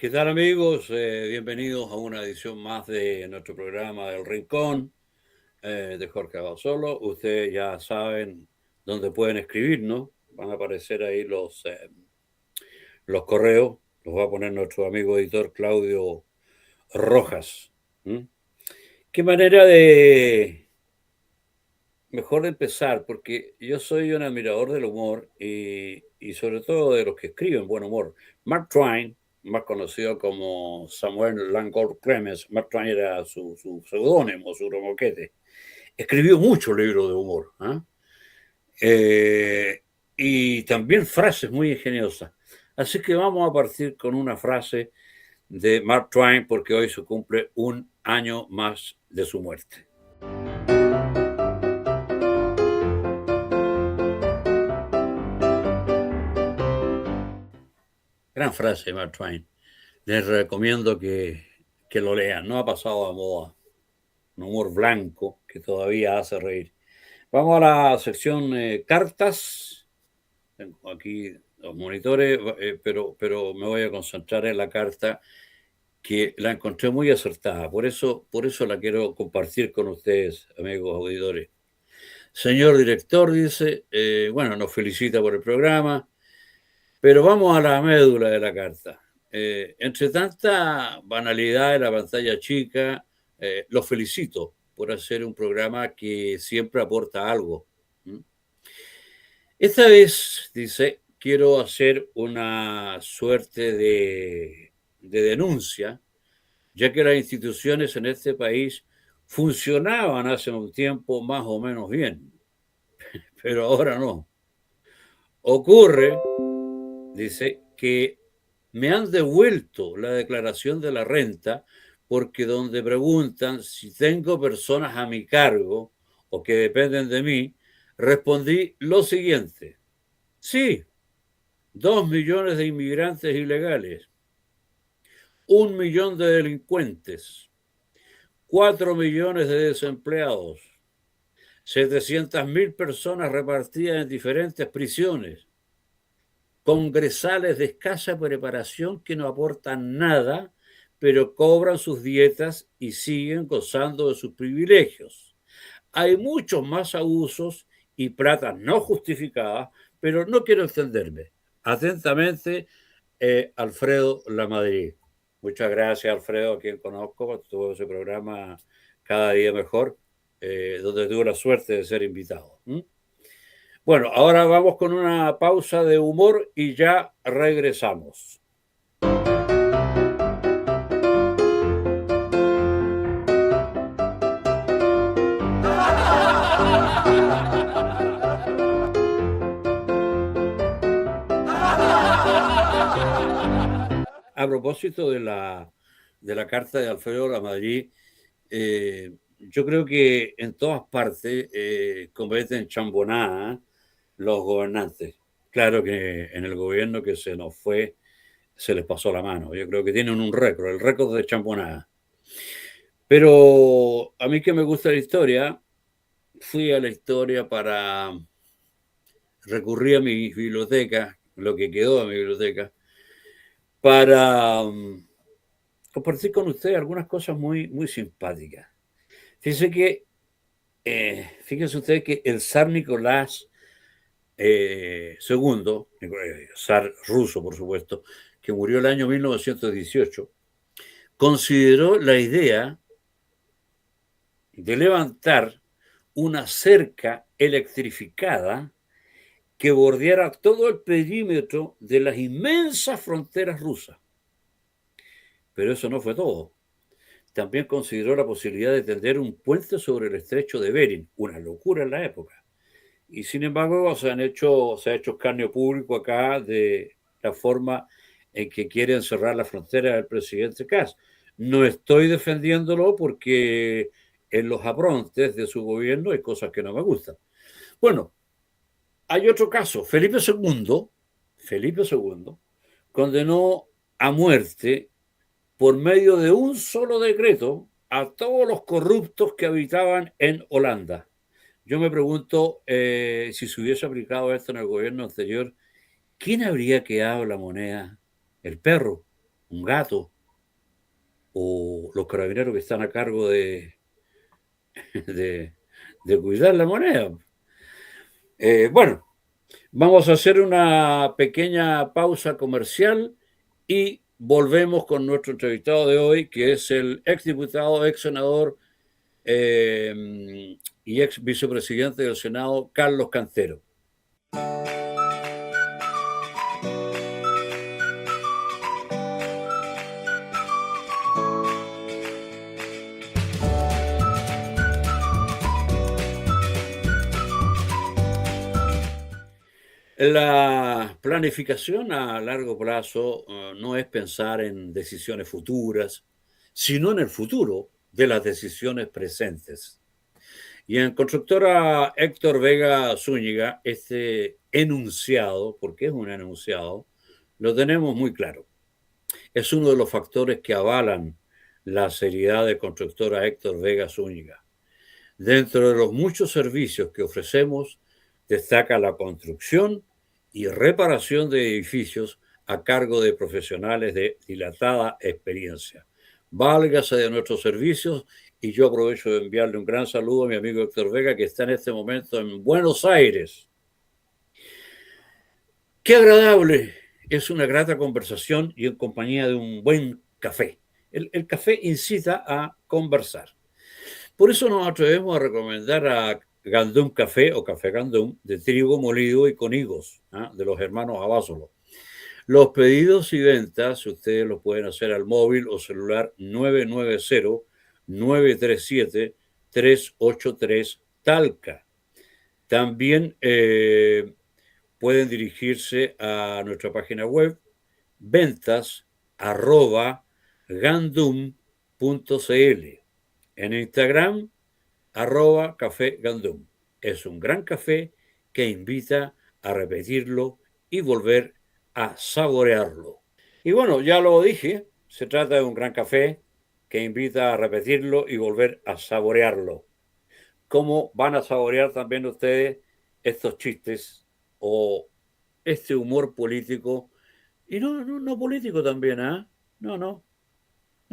¿Qué tal amigos? Bienvenidos a una edición más de nuestro programa del Rincón de Jorge Abasolo. Ustedes ya saben dónde pueden escribirnos. Van a aparecer ahí los correos. Los va a poner nuestro amigo editor Claudio Rojas. ¿Mm? ¿Qué manera de mejor de empezar? Porque yo soy un admirador del humor y sobre todo de los que escriben buen humor. Mark Twain, más conocido como Samuel Langhorne Clemens, Mark Twain era su seudónimo, su moquete, escribió muchos libros de humor. ¿Ah? Y también frases muy ingeniosas. Así que vamos a partir con una frase de Mark Twain porque hoy se cumple un año más de su muerte. Gran frase, Mark Twain. Les recomiendo que lo lean. No ha pasado a moda. Un humor blanco que todavía hace reír. Vamos a la sección cartas. Tengo aquí los monitores, pero me voy a concentrar en la carta que la encontré muy acertada. Por eso la quiero compartir con ustedes, amigos auditores. Señor director, dice, bueno, nos felicita por el programa, pero vamos a la médula de la carta. Entre tanta banalidad de la pantalla chica, los felicito por hacer un programa que siempre aporta algo. ¿Mm? Esta vez, dice, quiero hacer una suerte de denuncia, ya que las instituciones en este país funcionaban hace un tiempo más o menos bien, pero ahora no. Ocurre, dice, que me han devuelto la declaración de la renta porque donde preguntan si tengo personas a mi cargo o que dependen de mí, respondí lo siguiente. Sí, 2 millones de inmigrantes ilegales, 1 millón de delincuentes, 4 millones de desempleados, 700.000 personas repartidas en diferentes prisiones, congresales de escasa preparación que no aportan nada, pero cobran sus dietas y siguen gozando de sus privilegios. Hay muchos más abusos y platas no justificadas, pero no quiero extenderme. Atentamente, Alfredo Lamadrid. Muchas gracias, Alfredo, a quien conozco, por todo ese programa Cada Día Mejor, donde tuve la suerte de ser invitado. ¿Mm? Bueno, ahora vamos con una pausa de humor y ya regresamos. A propósito de la carta de Alfredo Lamadrid, yo creo que en todas partes cometen chambonada los gobernantes. Claro que en el gobierno que se nos fue se les pasó la mano. Yo creo que tienen un récord, el récord de chambonada. Pero a mí que me gusta la historia, fui a la historia para recurrir a mi biblioteca, lo que quedó de mi biblioteca, para compartir con ustedes algunas cosas muy, muy simpáticas. Fíjense que, fíjense ustedes que el zar Nicolás II, zar ruso, por supuesto, que murió el año 1918, consideró la idea de levantar una cerca electrificada que bordeara todo el perímetro de las inmensas fronteras rusas. Pero eso no fue todo. También consideró la posibilidad de tender un puente sobre el estrecho de Bering, una locura en la época. Y sin embargo se ha hecho escarnio público acá de la forma en que quieren cerrar la frontera del presidente Kass. No estoy defendiéndolo porque en los aprontes de su gobierno hay cosas que no me gustan. Bueno, hay otro caso. Felipe II condenó a muerte por medio de un solo decreto a todos los corruptos que habitaban en Holanda. Yo me pregunto si se hubiese aplicado esto en el gobierno anterior, ¿quién habría quedado la moneda? El perro. un gato, o los carabineros que están a cargo de, de cuidar la moneda. Bueno, vamos a hacer una pequeña pausa comercial y volvemos con nuestro entrevistado de hoy, que es el exdiputado, ex senador y ex vicepresidente del Senado, Carlos Cantero. La planificación a largo plazo no es pensar en decisiones futuras, sino en el futuro de las decisiones presentes. Y en Constructora Héctor Vega Zúñiga, este enunciado, porque es un enunciado, lo tenemos muy claro. Es uno de los factores que avalan la seriedad de Constructora Héctor Vega Zúñiga. Dentro de los muchos servicios que ofrecemos, destaca la construcción y reparación de edificios a cargo de profesionales de dilatada experiencia. Válgase de nuestros servicios y yo aprovecho de enviarle un gran saludo a mi amigo Héctor Vega, que está en este momento en Buenos Aires. Qué agradable, es una grata conversación y en compañía de un buen café. El café incita a conversar. Por eso nos atrevemos a recomendar a Gandum Café o Café Gandum de trigo molido y con higos, de los hermanos Abásolo. Los pedidos y ventas ustedes los pueden hacer al móvil o celular 990-937-383 Talca. También pueden dirigirse a nuestra página web ventas@gandum.cl. En Instagram, @Café Gandum. Es un gran café que invita a repetirlo y volver a saborearlo. Y bueno, ya lo dije, se trata de un gran café que invita a repetirlo y volver a saborearlo. ¿Cómo van a saborear también ustedes estos chistes o este humor político? Y no político también, ¿ah? No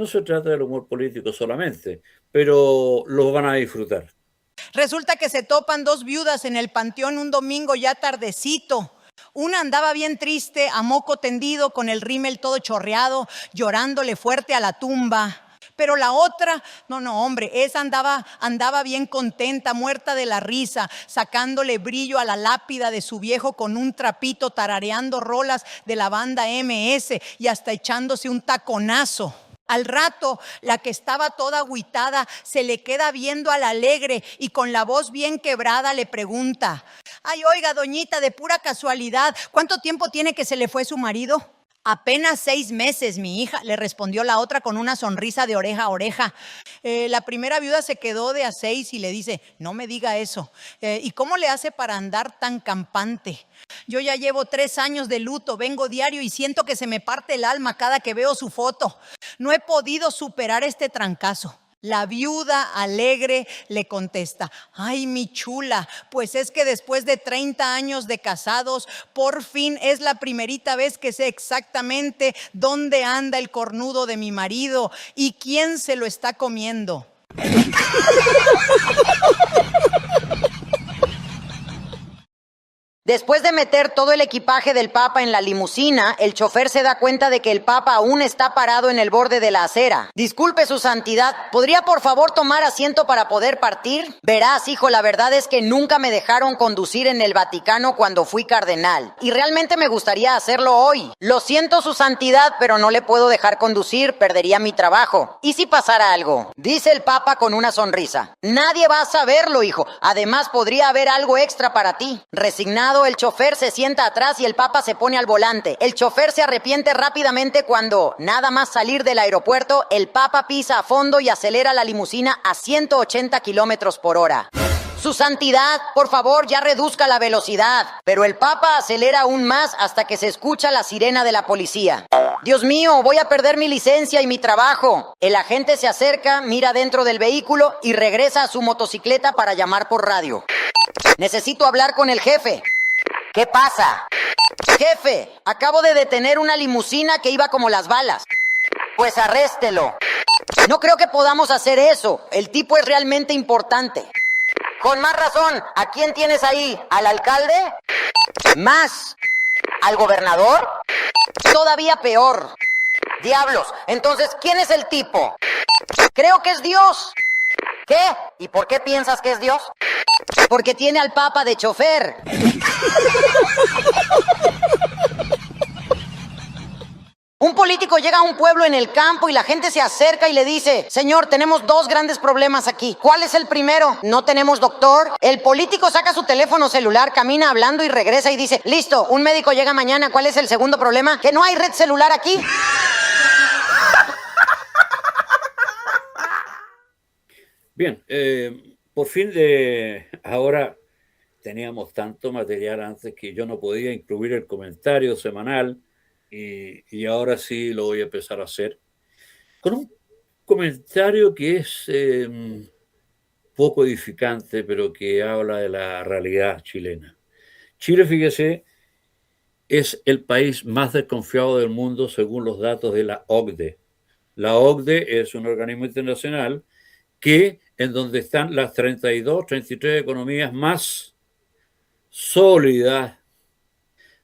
se trata del humor político solamente, pero los van a disfrutar. Resulta que se topan dos viudas en el panteón un domingo ya tardecito. Una andaba bien triste, a moco tendido, con el rímel todo chorreado, llorándole fuerte a la tumba. Pero la otra, hombre, esa andaba bien contenta, muerta de la risa, sacándole brillo a la lápida de su viejo con un trapito, tarareando rolas de la banda MS y hasta echándose un taconazo. Al rato, la que estaba toda agüitada se le queda viendo al alegre y con la voz bien quebrada le pregunta: ay, oiga, doñita, de pura casualidad, ¿cuánto tiempo tiene que se le fue su marido? Apenas 6 meses, mi hija, le respondió la otra con una sonrisa de oreja a oreja. La primera viuda se quedó de a 6 y le dice: no me diga eso. ¿Y cómo le hace para andar tan campante? Yo ya llevo 3 años de luto, vengo diario y siento que se me parte el alma cada que veo su foto. No he podido superar este trancazo. La viuda alegre le contesta: ay, mi chula, pues es que después de 30 años de casados, por fin es la primerita vez que sé exactamente dónde anda el cornudo de mi marido y quién se lo está comiendo. Después de meter todo el equipaje del Papa en la limusina, el chofer se da cuenta de que el Papa aún está parado en el borde de la acera. Disculpe, su santidad, ¿podría por favor tomar asiento para poder partir? Verás, hijo, la verdad es que nunca me dejaron conducir en el Vaticano cuando fui cardenal. Y realmente me gustaría hacerlo hoy. Lo siento, su santidad, pero no le puedo dejar conducir, perdería mi trabajo. ¿Y si pasara algo? Dice el Papa con una sonrisa. Nadie va a saberlo, hijo. Además, podría haber algo extra para ti. Resignado, el chofer se sienta atrás y el Papa se pone al volante. El chofer se arrepiente rápidamente cuando, nada más salir del aeropuerto, el Papa pisa a fondo y acelera la limusina a 180 kilómetros por hora. Su santidad, por favor, ya reduzca la velocidad. Pero el Papa acelera aún más hasta que se escucha la sirena de la policía. Dios mío, voy a perder mi licencia y mi trabajo. El agente se acerca, mira dentro del vehículo y regresa a su motocicleta para llamar por radio. Necesito hablar con el jefe. ¿Qué pasa? Jefe, acabo de detener una limusina que iba como las balas. Pues arréstelo. No creo que podamos hacer eso. El tipo es realmente importante. Con más razón, ¿a quién tienes ahí? ¿Al alcalde? Más. ¿Al gobernador? Todavía peor. Diablos, entonces, ¿quién es el tipo? Creo que es Dios. ¿Qué? ¿Y por qué piensas que es Dios? Porque tiene al Papa de chofer. Un político llega a un pueblo en el campo y la gente se acerca y le dice: señor, tenemos dos grandes problemas aquí. ¿Cuál es el primero? No tenemos doctor. El político saca su teléfono celular, camina hablando y regresa y dice: listo, un médico llega mañana. ¿Cuál es el segundo problema? Que no hay red celular aquí. Bien, por fin ahora teníamos tanto material antes que yo no podía incluir el comentario semanal y ahora sí lo voy a empezar a hacer con un comentario que es poco edificante, pero que habla de la realidad chilena. Chile, fíjese, es el país más desconfiado del mundo según los datos de la OCDE. La OCDE es un organismo internacional en donde están las 32, 33 economías más sólidas,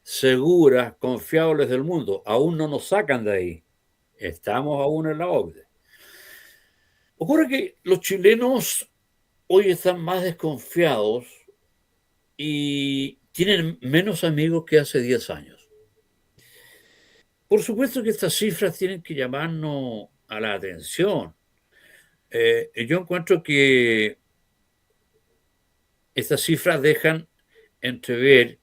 seguras, confiables del mundo. Aún no nos sacan de ahí. Estamos aún en la OCDE. Ocurre que los chilenos hoy están más desconfiados y tienen menos amigos que hace 10 años. Por supuesto que estas cifras tienen que llamarnos a la atención. Yo encuentro que estas cifras dejan entrever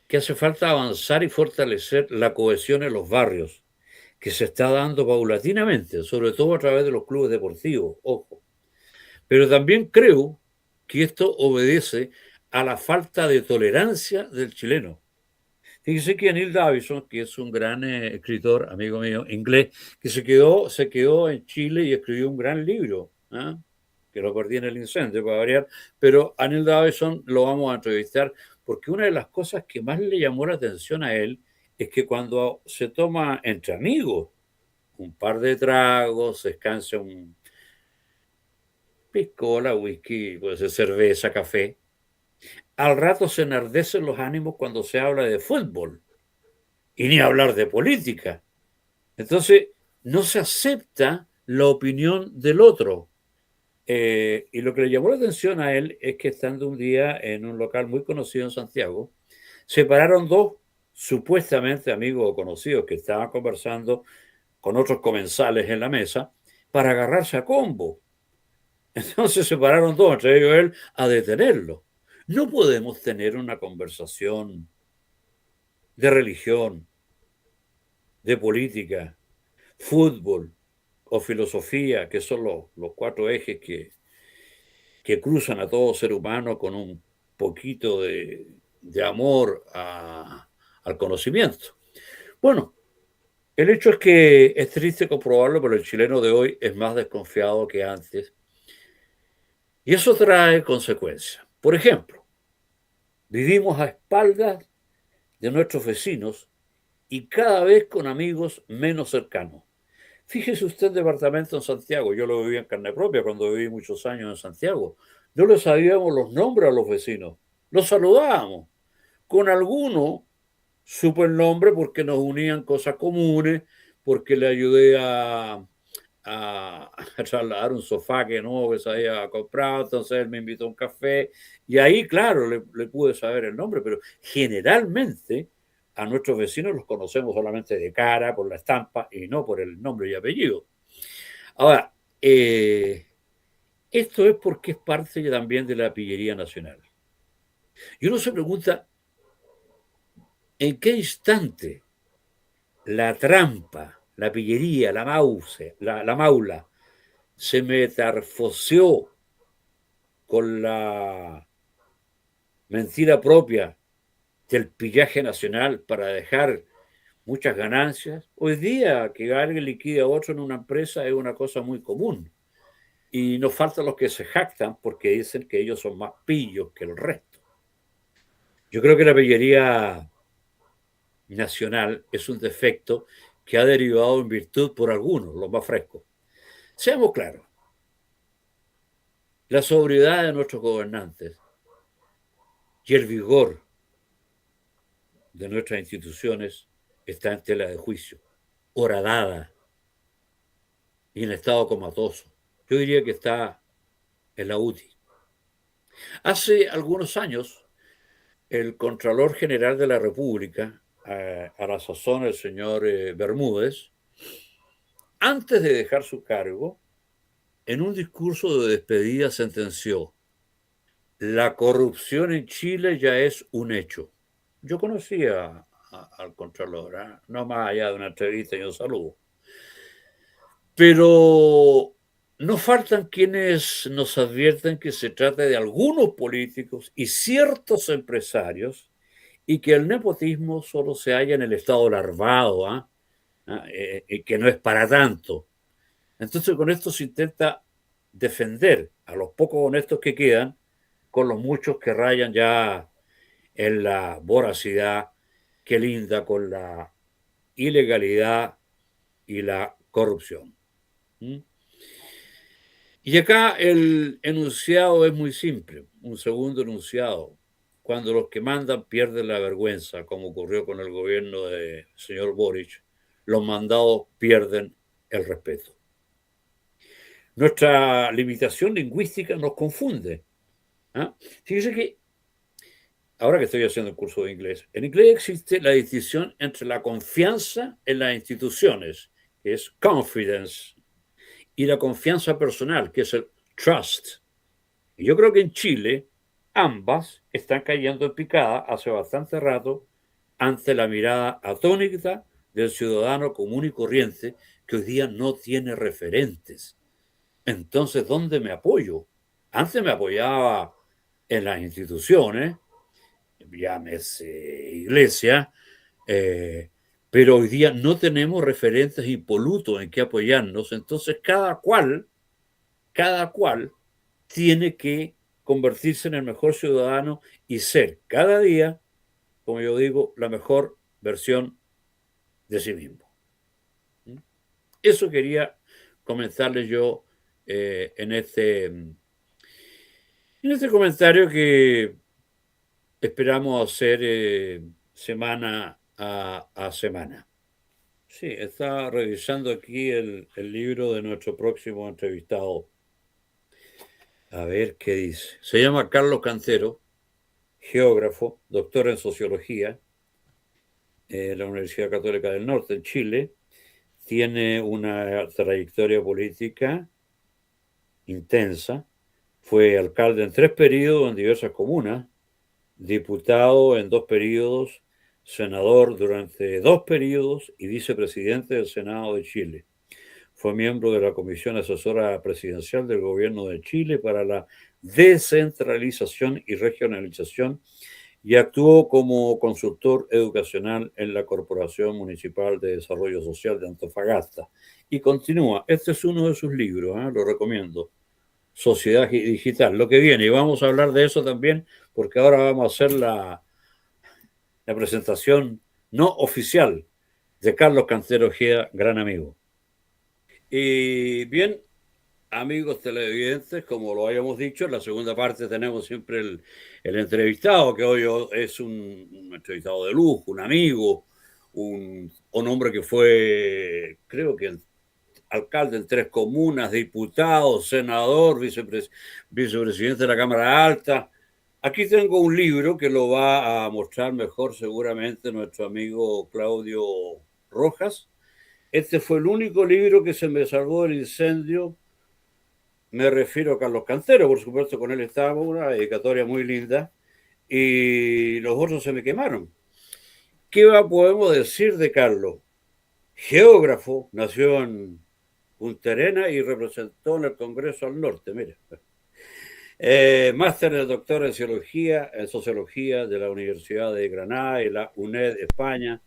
que hace falta avanzar y fortalecer la cohesión en los barrios, que se está dando paulatinamente, sobre todo a través de los clubes deportivos, ojo. Pero también creo que esto obedece a la falta de tolerancia del chileno. Fíjese que Neil Davison, que es un gran escritor, amigo mío, inglés, que se quedó en Chile y escribió un gran libro, ¿eh? Que lo perdí en el incendio, para variar, pero a Neil Davison lo vamos a entrevistar porque una de las cosas que más le llamó la atención a él es que cuando se toma entre amigos un par de tragos, se escancia un piscola, whisky, puede ser cerveza, café, al rato se enardecen los ánimos cuando se habla de fútbol y ni hablar de política. Entonces, no se acepta la opinión del otro. Y lo que le llamó la atención a él es que estando un día en un local muy conocido en Santiago, se pararon dos supuestamente amigos o conocidos que estaban conversando con otros comensales en la mesa para agarrarse a combo. Entonces se pararon dos, entre ellos él, a detenerlo. No podemos tener una conversación de religión, de política, fútbol o filosofía, que son los cuatro ejes que cruzan a todo ser humano con un poquito de amor al conocimiento. Bueno, el hecho es que es triste comprobarlo, pero el chileno de hoy es más desconfiado que antes. Y eso trae consecuencias. Por ejemplo, vivimos a espaldas de nuestros vecinos y cada vez con amigos menos cercanos. Fíjese usted el departamento en Santiago, yo lo viví en carne propia cuando viví muchos años en Santiago. No le sabíamos los nombres a los vecinos, los saludábamos. Con algunos supo el nombre porque nos unían cosas comunes, porque le ayudé a trasladar un sofá que no se había comprado, entonces él me invitó a un café y ahí, claro, le pude saber el nombre, pero generalmente a nuestros vecinos los conocemos solamente de cara, por la estampa y no por el nombre y apellido. Ahora, esto es porque es parte también de la pillería nacional. Y uno se pregunta, ¿en qué instante la trampa, la pillería, la maula, se metamorfoseó con la mentira propia del pillaje nacional para dejar muchas ganancias? Hoy día que alguien liquide a otro en una empresa es una cosa muy común. Y nos faltan los que se jactan porque dicen que ellos son más pillos que el resto. Yo creo que la pillería nacional es un defecto que ha derivado en virtud por algunos, los más frescos. Seamos claros, la sobriedad de nuestros gobernantes y el vigor de nuestras instituciones está en tela de juicio, horadada y en estado comatoso. Yo diría que está en la UTI. Hace algunos años, el Contralor General de la República, a la sazón el señor Bermúdez, antes de dejar su cargo, en un discurso de despedida sentenció: la corrupción en Chile ya es un hecho. Yo conocía al Contralor, no más allá de una entrevista y un saludo. Pero no faltan quienes nos advierten que se trata de algunos políticos y ciertos empresarios y que el nepotismo solo se halla en el estado larvado, y que no es para tanto. Entonces con esto se intenta defender a los pocos honestos que quedan con los muchos que rayan ya en la voracidad que linda con la ilegalidad y la corrupción. Y acá el enunciado es muy simple, un segundo enunciado. Cuando los que mandan pierden la vergüenza, como ocurrió con el gobierno del señor Boric, los mandados pierden el respeto. Nuestra limitación lingüística nos confunde. Fíjese que, ahora que estoy haciendo el curso de inglés, en inglés existe la distinción entre la confianza en las instituciones, que es confidence, y la confianza personal, que es el trust. Y yo creo que en Chile ambas están cayendo en picada hace bastante rato ante la mirada atónita del ciudadano común y corriente que hoy día no tiene referentes. Entonces, ¿dónde me apoyo? Antes me apoyaba en las instituciones, llámese iglesia, pero hoy día no tenemos referentes impolutos en que apoyarnos. Entonces, cada cual tiene que convertirse en el mejor ciudadano y ser cada día, como yo digo, la mejor versión de sí mismo. Eso quería comentarles yo en este comentario que esperamos hacer semana a semana. Sí, estaba revisando aquí el libro de nuestro próximo entrevistado. A ver qué dice. Se llama Carlos Cantero, geógrafo, doctor en sociología en la Universidad Católica del Norte en Chile. Tiene una trayectoria política intensa. Fue alcalde en 3 periodos en diversas comunas, diputado en 2 periodos, senador durante 2 periodos y vicepresidente del Senado de Chile. Fue miembro de la Comisión Asesora Presidencial del Gobierno de Chile para la descentralización y regionalización y actuó como consultor educacional en la Corporación Municipal de Desarrollo Social de Antofagasta. Y continúa. Este es uno de sus libros, lo recomiendo. Sociedad Digital, lo que viene. Y vamos a hablar de eso también, porque ahora vamos a hacer la presentación no oficial de Carlos Cantero Ojeda, gran amigo. Y bien, amigos televidentes, como lo habíamos dicho, en la segunda parte tenemos siempre el entrevistado, que hoy es un entrevistado de lujo, un amigo, un hombre que fue, creo que alcalde en 3 comunas, diputado, senador, vicepresidente de la Cámara Alta. Aquí tengo un libro que lo va a mostrar mejor seguramente nuestro amigo Claudio Rojas. Este fue el único libro que se me salvó del incendio. Me refiero a Carlos Cantero, por supuesto, con él estaba una dedicatoria muy linda, y los otros se me quemaron. ¿Qué podemos decir de Carlos? Geógrafo, nació en Punta Arenas y representó en el Congreso al Norte, mire. Máster de doctor en sociología de la Universidad de Granada y la UNED España.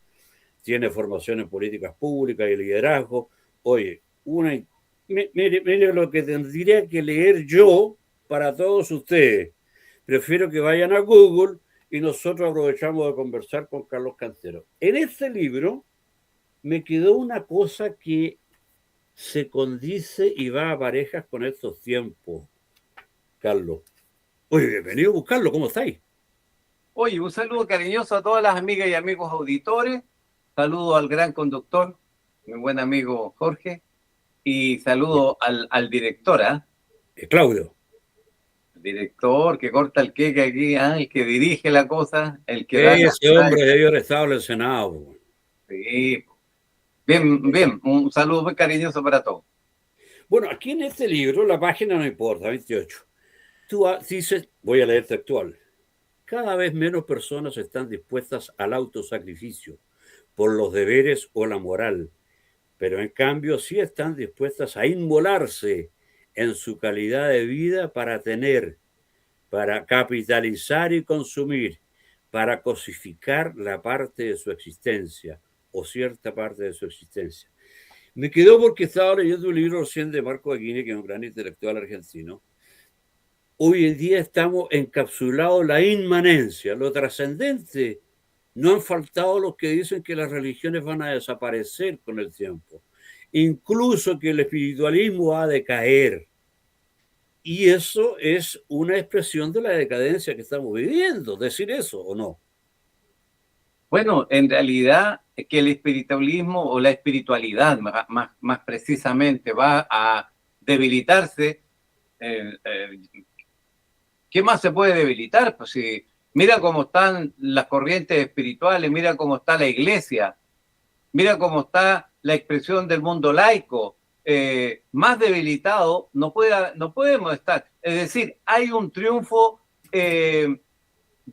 Tiene formación en políticas públicas y liderazgo. Oye, mire lo que tendría que leer yo para todos ustedes. Prefiero que vayan a Google y nosotros aprovechamos de conversar con Carlos Cantero. En este libro me quedó una cosa que se condice y va a parejas con estos tiempos, Carlos. Oye, bienvenido a buscarlo, ¿cómo estáis? Oye, un saludo cariñoso a todas las amigas y amigos auditores. Saludo al gran conductor, mi buen amigo Jorge. Y saludo al director, ¿ah? Claudio. El director que corta el queque aquí, ¿ah? El que dirige la cosa, el que da Ese hombre debió haber estado en el Senado. Sí. Bien, bien. Un saludo muy cariñoso para todos. Bueno, aquí en este libro, la página no importa, 28. Tú dices, voy a leer textual. Cada vez menos personas están dispuestas al autosacrificio por los deberes o la moral, pero en cambio sí están dispuestas a inmolarse en su calidad de vida para tener, para capitalizar y consumir, para cosificar la parte de su existencia o cierta parte de su existencia. Me quedó porque estaba leyendo un libro recién de Marco Aguirre, que es un gran intelectual argentino. Hoy en día estamos encapsulados en la inmanencia, lo trascendente. No han faltado los que dicen que las religiones van a desaparecer con el tiempo, incluso que el espiritualismo va a decaer. Y eso es una expresión de la decadencia que estamos viviendo, decir eso o no. Bueno, en realidad es que el espiritualismo o la espiritualidad, más precisamente, va a debilitarse. ¿Qué más se puede debilitar? Pues si mira cómo están las corrientes espirituales, mira cómo está la iglesia, mira cómo está la expresión del mundo laico. Más debilitado no podemos estar. Es decir, hay un triunfo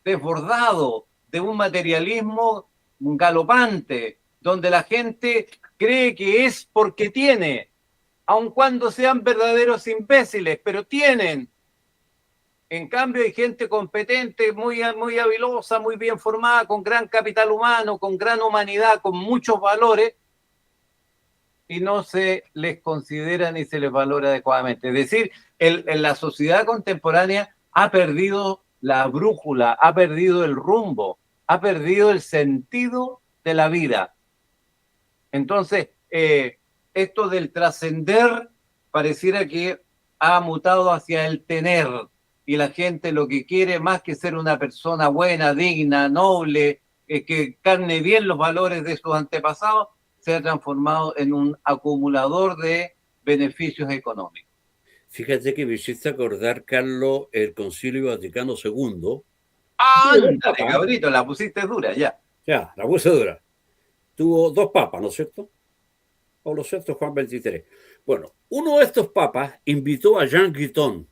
desbordado de un materialismo galopante, donde la gente cree que es porque tiene, aun cuando sean verdaderos imbéciles, pero tienen. En cambio, hay gente competente, muy habilosa, muy bien formada, con gran capital humano, con gran humanidad, con muchos valores, y no se les considera ni se les valora adecuadamente. Es decir, la sociedad contemporánea ha perdido la brújula, ha perdido el rumbo, ha perdido el sentido de la vida. Entonces, esto del trascender pareciera que ha mutado hacia el tener, y la gente lo que quiere, más que ser una persona buena, digna, noble, que carne bien los valores de sus antepasados, se ha transformado en un acumulador de beneficios económicos. Fíjate que me hiciste acordar, Carlos, el Concilio Vaticano II. ¡Ándale, cabrito! La pusiste dura, ya. Ya, la puse dura. Tuvo dos papas, ¿no es cierto? Pablo VI, Juan XXIII. Bueno, uno de estos papas invitó a Jean Guiton,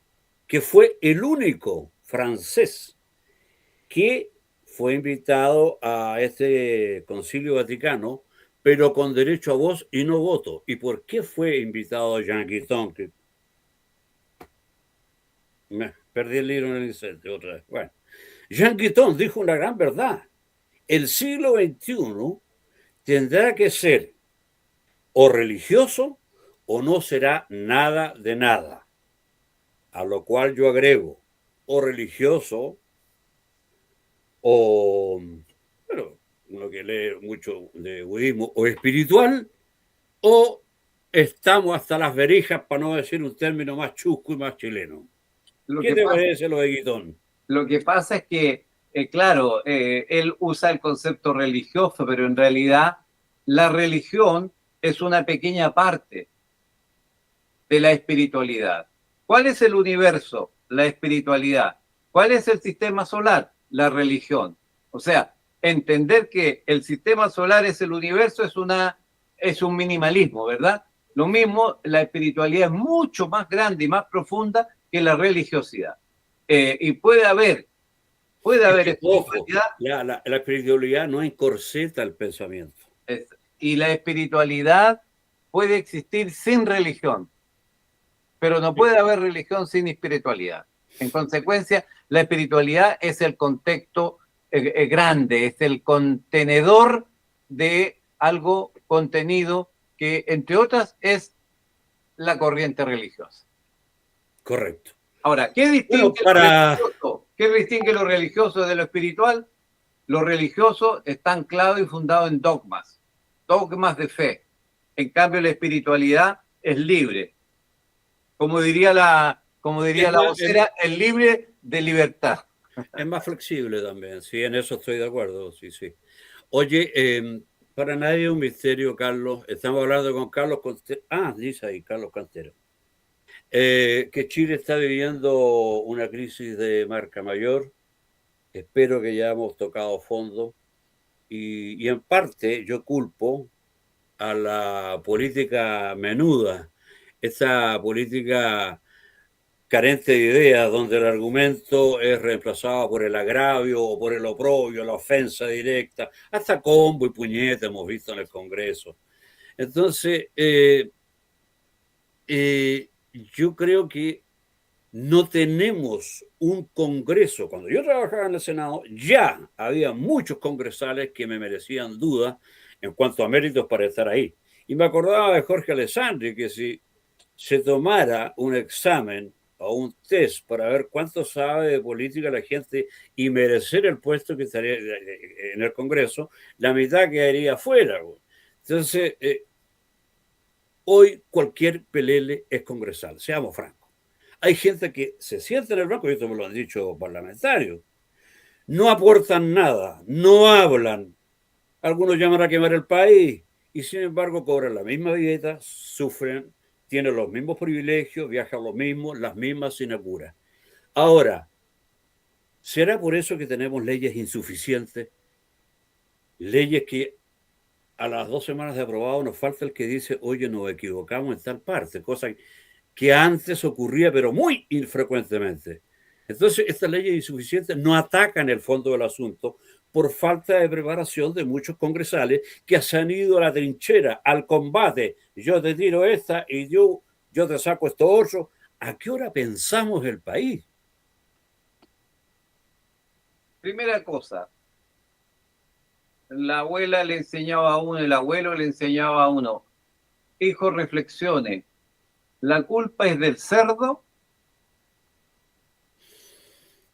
que fue el único francés que fue invitado a este Concilio Vaticano, pero con derecho a voz y no voto. ¿Y por qué fue invitado Jean Guiton? Perdí el libro en el incendio otra vez. Bueno, Jean Guiton dijo una gran verdad. El siglo XXI tendrá que ser o religioso o no será nada de nada. A lo cual yo agrego, o religioso, o, bueno, uno que lee mucho de budismo, o espiritual, o estamos hasta las verijas, para no decir un término más chusco y más chileno. ¿Qué te parece lo de Guitón? Lo que pasa es que, claro, él usa el concepto religioso, pero en realidad la religión es una pequeña parte de la espiritualidad. ¿Cuál es el universo? La espiritualidad. ¿Cuál es el sistema solar? La religión. O sea, entender que el sistema solar es el universo es un minimalismo, ¿verdad? Lo mismo, la espiritualidad es mucho más grande y más profunda que la religiosidad. Y puede haber espiritualidad. La espiritualidad no encorseta el pensamiento. Y la espiritualidad puede existir sin religión, pero no puede haber religión sin espiritualidad. En consecuencia, la espiritualidad es el contexto grande, es el contenedor de algo contenido que, entre otras, es la corriente religiosa. Correcto. Ahora, ¿qué distingue lo religioso de lo espiritual? Lo religioso está anclado y fundado en dogmas. dogmas de fe. En cambio, la espiritualidad es libre. Como diría la vocera, es libre de libertad. Es más flexible también, sí, en eso estoy de acuerdo, sí, sí. Oye, para nadie es un misterio, Carlos, estamos hablando con Carlos Cantero, dice ahí, Carlos Cantero, que Chile está viviendo una crisis de marca mayor, espero que ya hemos tocado fondo, y en parte yo culpo a la política menuda, esa política carente de ideas, donde el argumento es reemplazado por el agravio o por el oprobio, la ofensa directa, hasta combo y puñete hemos visto en el Congreso. Entonces, yo creo que no tenemos un Congreso. Cuando yo trabajaba en el Senado, ya había muchos congresales que me merecían dudas en cuanto a méritos para estar ahí. Y me acordaba de Jorge Alessandri, que si se tomara un examen o un test para ver cuánto sabe de política la gente y merecer el puesto que estaría en el Congreso, la mitad quedaría fuera. Entonces, hoy cualquier pelele es congresal, seamos francos. Hay gente que se sienta en el banco, y esto me lo han dicho parlamentarios, no aportan nada, no hablan. Algunos llaman a quemar el país y sin embargo cobran la misma dieta, sufren, tienen los mismos privilegios, viajan los mismos, las mismas sinapuras. Ahora, ¿será por eso que tenemos leyes insuficientes? Leyes que a las 2 semanas de aprobado nos falta el que dice, oye, nos equivocamos en tal parte, cosa que antes ocurría, pero muy infrecuentemente. Entonces, estas leyes insuficientes no atacan el fondo del asunto por falta de preparación de muchos congresales que se han ido a la trinchera, al combate. Yo te tiro esta y yo te saco esto otro. ¿A qué hora pensamos el país? Primera cosa, la abuela le enseñaba a uno, el abuelo le enseñaba a uno, hijo, reflexione, ¿la culpa es del cerdo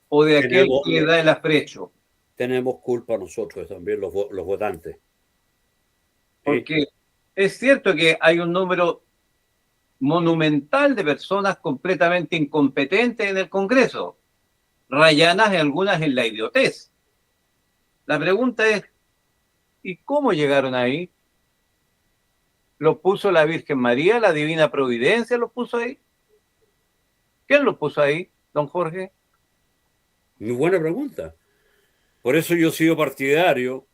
o de aquel que le da el afrecho? Tenemos culpa nosotros también, los votantes. Porque es cierto que hay un número monumental de personas completamente incompetentes en el Congreso, rayanas y algunas en la idiotez. La pregunta es, ¿y cómo llegaron ahí? ¿Los puso la Virgen María, la Divina Providencia los puso ahí? ¿Quién los puso ahí, don Jorge? Muy buena pregunta. Por eso yo he sido partidario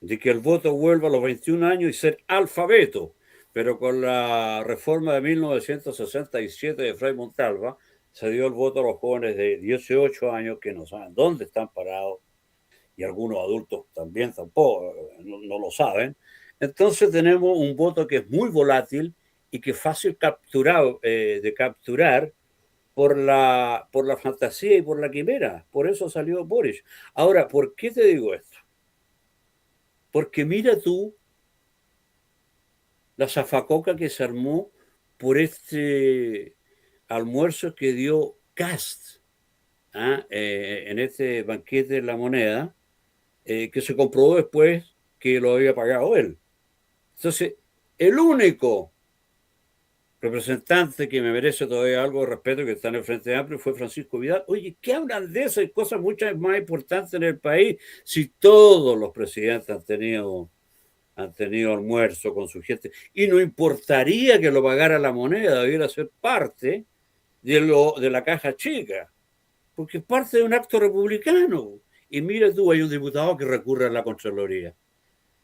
de que el voto vuelva a los 21 años y ser alfabeto. Pero con la reforma de 1967 de Frei Montalva se dio el voto a los jóvenes de 18 años que no saben dónde están parados y algunos adultos también tampoco, no lo saben. Entonces tenemos un voto que es muy volátil y que es fácil de capturar por la fantasía y por la quimera. Por eso salió Boris. Ahora, ¿por qué te digo esto? Porque mira tú la zafacoca que se armó por este almuerzo que dio Kast en este banquete de la moneda, que se comprobó después que lo había pagado él. Entonces, el único representante que me merece todavía algo de respeto que está en el Frente Amplio fue Francisco Vidal. Oye, ¿qué hablan de eso? Hay cosas mucho más importantes en el país. Si todos los presidentes han tenido almuerzo con su gente, y no importaría que lo pagara la moneda, debiera ser parte de la caja chica, porque es parte de un acto republicano. Y mira tú, hay un diputado que recurre a la Contraloría.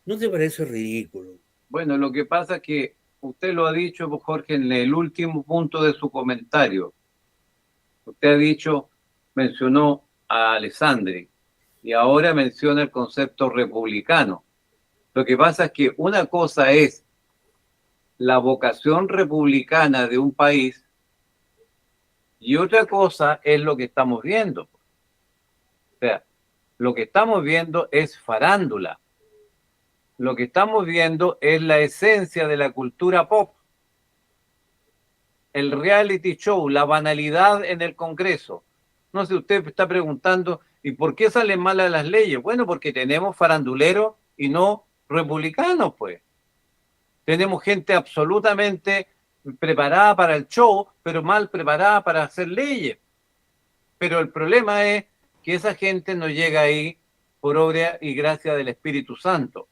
¿No te parece ridículo? Bueno, lo que pasa es que usted lo ha dicho, Jorge, en el último punto de su comentario. Usted ha dicho, mencionó a Alessandri y ahora menciona el concepto republicano. Lo que pasa es que una cosa es la vocación republicana de un país y otra cosa es lo que estamos viendo. O sea, lo que estamos viendo es farándula. Lo que estamos viendo es la esencia de la cultura pop. El reality show, la banalidad en el Congreso. No sé, usted está preguntando, ¿y por qué salen malas las leyes? Bueno, porque tenemos faranduleros y no republicanos, pues. Tenemos gente absolutamente preparada para el show, pero mal preparada para hacer leyes. Pero el problema es que esa gente no llega ahí por obra y gracia del Espíritu Santo.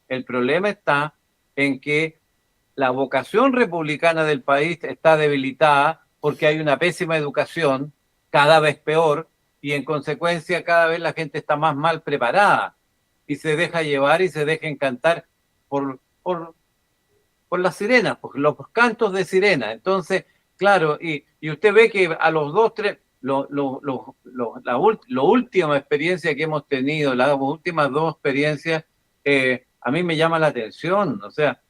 El problema está en que la vocación republicana del país está debilitada porque hay una pésima educación, cada vez peor, y en consecuencia cada vez la gente está más mal preparada y se deja llevar y se deja encantar por las sirenas, por los cantos de sirena. Entonces, claro, y usted ve que a los dos, tres, la última experiencia que hemos tenido, las últimas dos experiencias, a mí me llama la atención. O sea,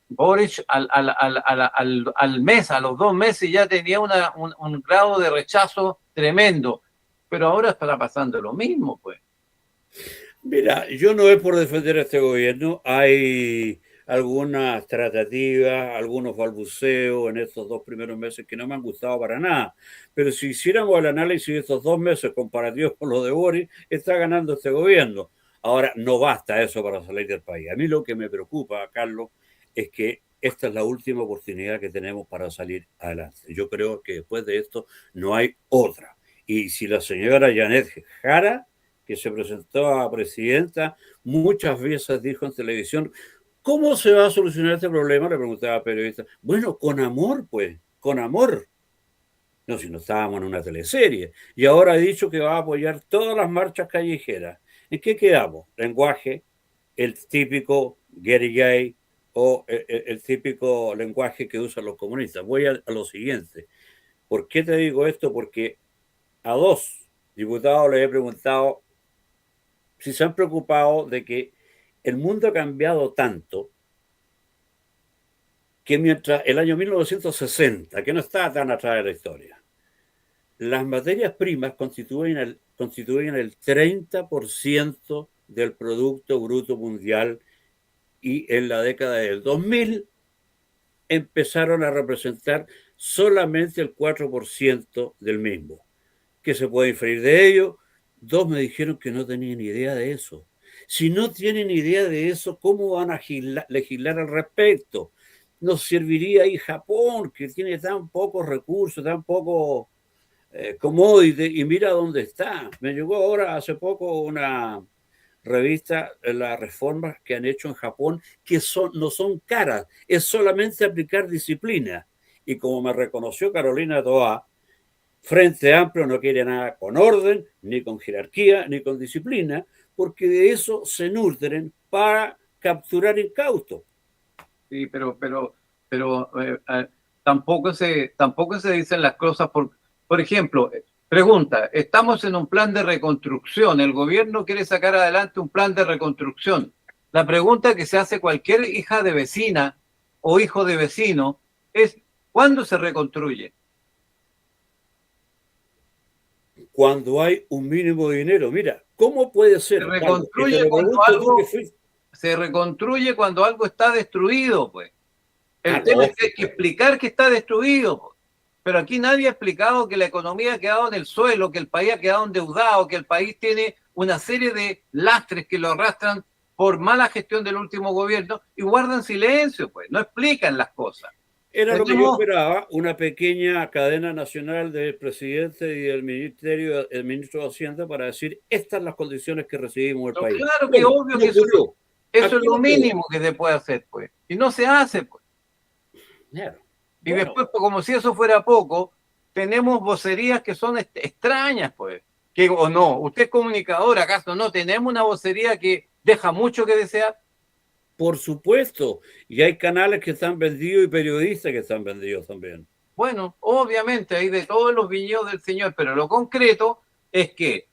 Boric al mes, a los 2 meses ya tenía un grado de rechazo tremendo, pero ahora está pasando lo mismo, pues. Mira, yo no es por defender a este gobierno, hay algunas tratativas, algunos balbuceos en estos 2 primeros meses que no me han gustado para nada, pero si hiciéramos el análisis de estos 2 meses comparativos con lo de Boris, está ganando este gobierno. Ahora, no basta eso para salir del país. A mí lo que me preocupa, Carlos, es que esta es la última oportunidad que tenemos para salir adelante. Yo creo que después de esto no hay otra. Y si la señora Janet Jara, que se presentó a presidenta, muchas veces dijo en televisión, ¿cómo se va a solucionar este problema? Le preguntaba a periodista. Bueno, con amor, pues, con amor. No, si no estábamos en una teleserie. Y ahora ha dicho que va a apoyar todas las marchas callejeras. ¿En qué quedamos? Lenguaje, el típico Gary Gay o el típico lenguaje que usan los comunistas. Voy a lo siguiente. ¿Por qué te digo esto? Porque a 2 diputados les he preguntado si se han preocupado de que el mundo ha cambiado tanto que mientras el año 1960, que no estaba tan atrás de la historia, las materias primas constituyen el 30% del Producto Bruto Mundial y en la década del 2000 empezaron a representar solamente el 4% del mismo. ¿Qué se puede inferir de ello? 2 me dijeron que no tenían idea de eso. Si no tienen idea de eso, ¿cómo van a legislar al respecto? Nos serviría ahí Japón, que tiene tan pocos recursos, tan poco commodity, y mira dónde está. Me llegó ahora hace poco una revista, las reformas que han hecho en Japón, que no son caras, es solamente aplicar disciplina. Y como me reconoció Carolina Toá, Frente Amplio no quiere nada con orden, ni con jerarquía, ni con disciplina, porque de eso se nutren para capturar incautos. Sí, pero tampoco se dicen las cosas por ejemplo, pregunta, estamos en un plan de reconstrucción, el gobierno quiere sacar adelante un plan de reconstrucción. La pregunta que se hace cualquier hija de vecina o hijo de vecino es, ¿cuándo se reconstruye? Cuando hay un mínimo de dinero. Mira, ¿cómo puede ser? Se reconstruye cuando algo está destruido, pues. El tema es que hay que explicar que está destruido, pues. Pero aquí nadie ha explicado que la economía ha quedado en el suelo, que el país ha quedado endeudado, que el país tiene una serie de lastres que lo arrastran por mala gestión del último gobierno y guardan silencio, pues, no explican las cosas. Era lo que yo esperaba, una pequeña cadena nacional del presidente y del ministro de Hacienda para decir, estas son las condiciones que recibimos el país. Claro que obvio que eso es lo mínimo que se puede hacer, pues. Y no se hace, pues. Claro. Y después, pues, como si eso fuera poco, tenemos vocerías que son extrañas, pues. ¿O no? ¿Usted es comunicador, acaso no? ¿Tenemos una vocería que deja mucho que desear? Por supuesto, y hay canales que están vendidos y periodistas que están vendidos también. Bueno, obviamente hay de todos los viñedos del señor, pero lo concreto es que,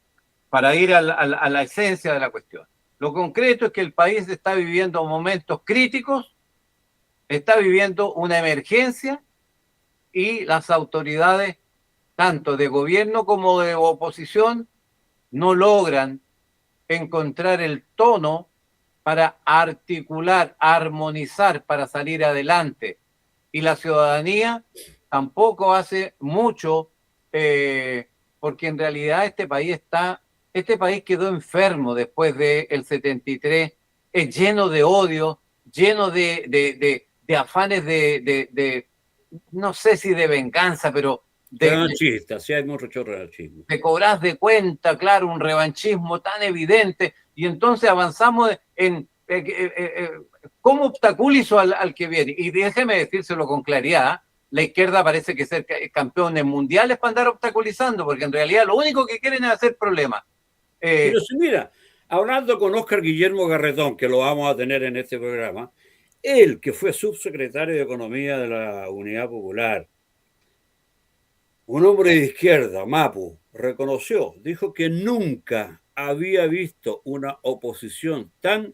para ir a la esencia de la cuestión, lo concreto es que el país está viviendo momentos críticos, está viviendo una emergencia y las autoridades, tanto de gobierno como de oposición, no logran encontrar el tono para articular, armonizar, para salir adelante. Y la ciudadanía tampoco hace mucho, porque en realidad este país quedó enfermo después del 73, es lleno de odio, lleno de afanes no sé si de venganza, pero revanchista, sí hay mucho revanchismo. de cobrar de cuenta, claro, un revanchismo tan evidente, y entonces avanzamos en cómo obstaculizo al que viene. Y déjeme decírselo con claridad, la izquierda parece que ser campeones mundiales para andar obstaculizando, porque en realidad lo único que quieren es hacer problemas. Pero si mira, hablando con Óscar Guillermo Garretón, que lo vamos a tener en este programa, él que fue subsecretario de Economía de la Unidad Popular, un hombre de izquierda, Mapu, reconoció, dijo que nunca había visto una oposición tan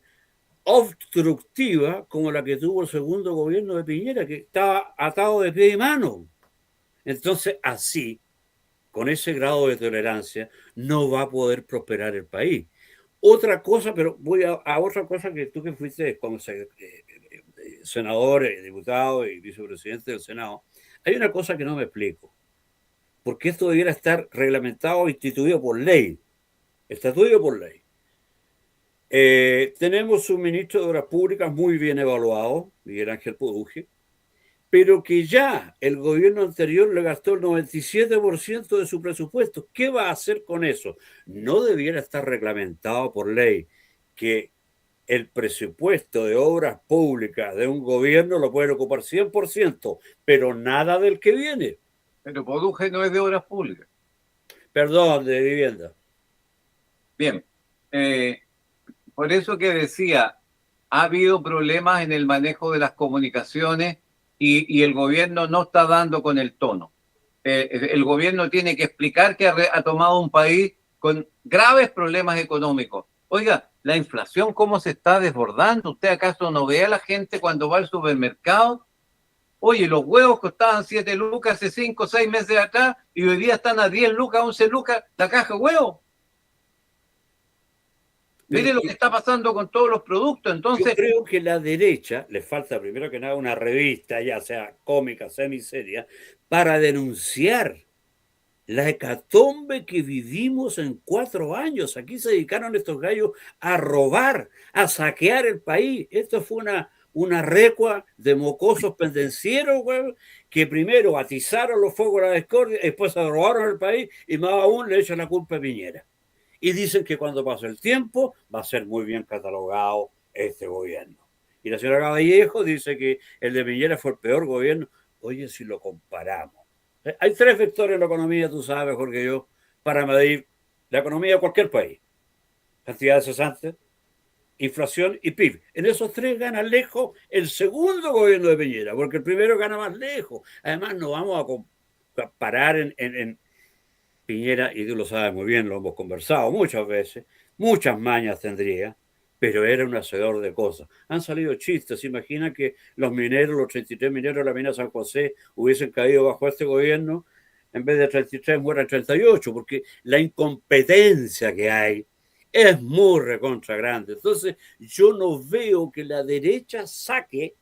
obstructiva como la que tuvo el segundo gobierno de Piñera, que estaba atado de pie y mano. Entonces, así, con ese grado de tolerancia, no va a poder prosperar el país. Otra cosa, pero voy a otra cosa que tú que fuiste como senador, diputado y vicepresidente del Senado, hay una cosa que no me explico. Porque esto debiera estar reglamentado e instituido por ley. Estatuido por ley. Tenemos un ministro de Obras Públicas muy bien evaluado, Miguel Ángel Poduje, pero que ya el gobierno anterior le gastó el 97% de su presupuesto. ¿Qué va a hacer con eso? No debiera estar reglamentado por ley que el presupuesto de obras públicas de un gobierno lo pueden ocupar 100%, pero nada del que viene. Pero Poduje no es de obras públicas. Perdón, de vivienda. Bien. Por eso que decía, ha habido problemas en el manejo de las comunicaciones y el gobierno no está dando con el tono. El gobierno tiene que explicar que ha tomado un país con graves problemas económicos. Oiga, la inflación, ¿cómo se está desbordando? ¿Usted acaso no ve a la gente cuando va al supermercado? Oye, los huevos costaban 7 lucas hace 5 o 6 meses atrás y hoy día están a 10 lucas, 11 lucas la caja de huevos. Mire lo que está pasando con todos los productos. Entonces, yo creo que la derecha le falta primero que nada una revista, ya sea cómica, semiseria, para denunciar la hecatombe que vivimos en 4 años. Aquí se dedicaron estos gallos a robar, a saquear el país. Esto fue una recua de mocosos pendencieros, güey, que primero atizaron los fuegos de la discordia, después se robaron el país y más aún le echan la culpa a Piñera. Y dicen que cuando pase el tiempo va a ser muy bien catalogado este gobierno. Y la señora Vallejo dice que el de Piñera fue el peor gobierno. Oye, si lo comparamos. Hay 3 vectores en la economía, tú sabes mejor que yo, para medir la economía de cualquier país. Cantidad de cesantes, inflación y PIB. En esos 3 gana lejos el segundo gobierno de Piñera, porque el primero gana más lejos. Además, no vamos a comparar en Piñera, y tú lo sabes muy bien, lo hemos conversado muchas veces, muchas mañas tendría, pero era un hacedor de cosas. Han salido chistes, imagina que los mineros, los 33 mineros de la mina San José hubiesen caído bajo este gobierno, en vez de 33 mueran 38, porque la incompetencia que hay es muy recontra grande. Entonces, yo no veo que la derecha saque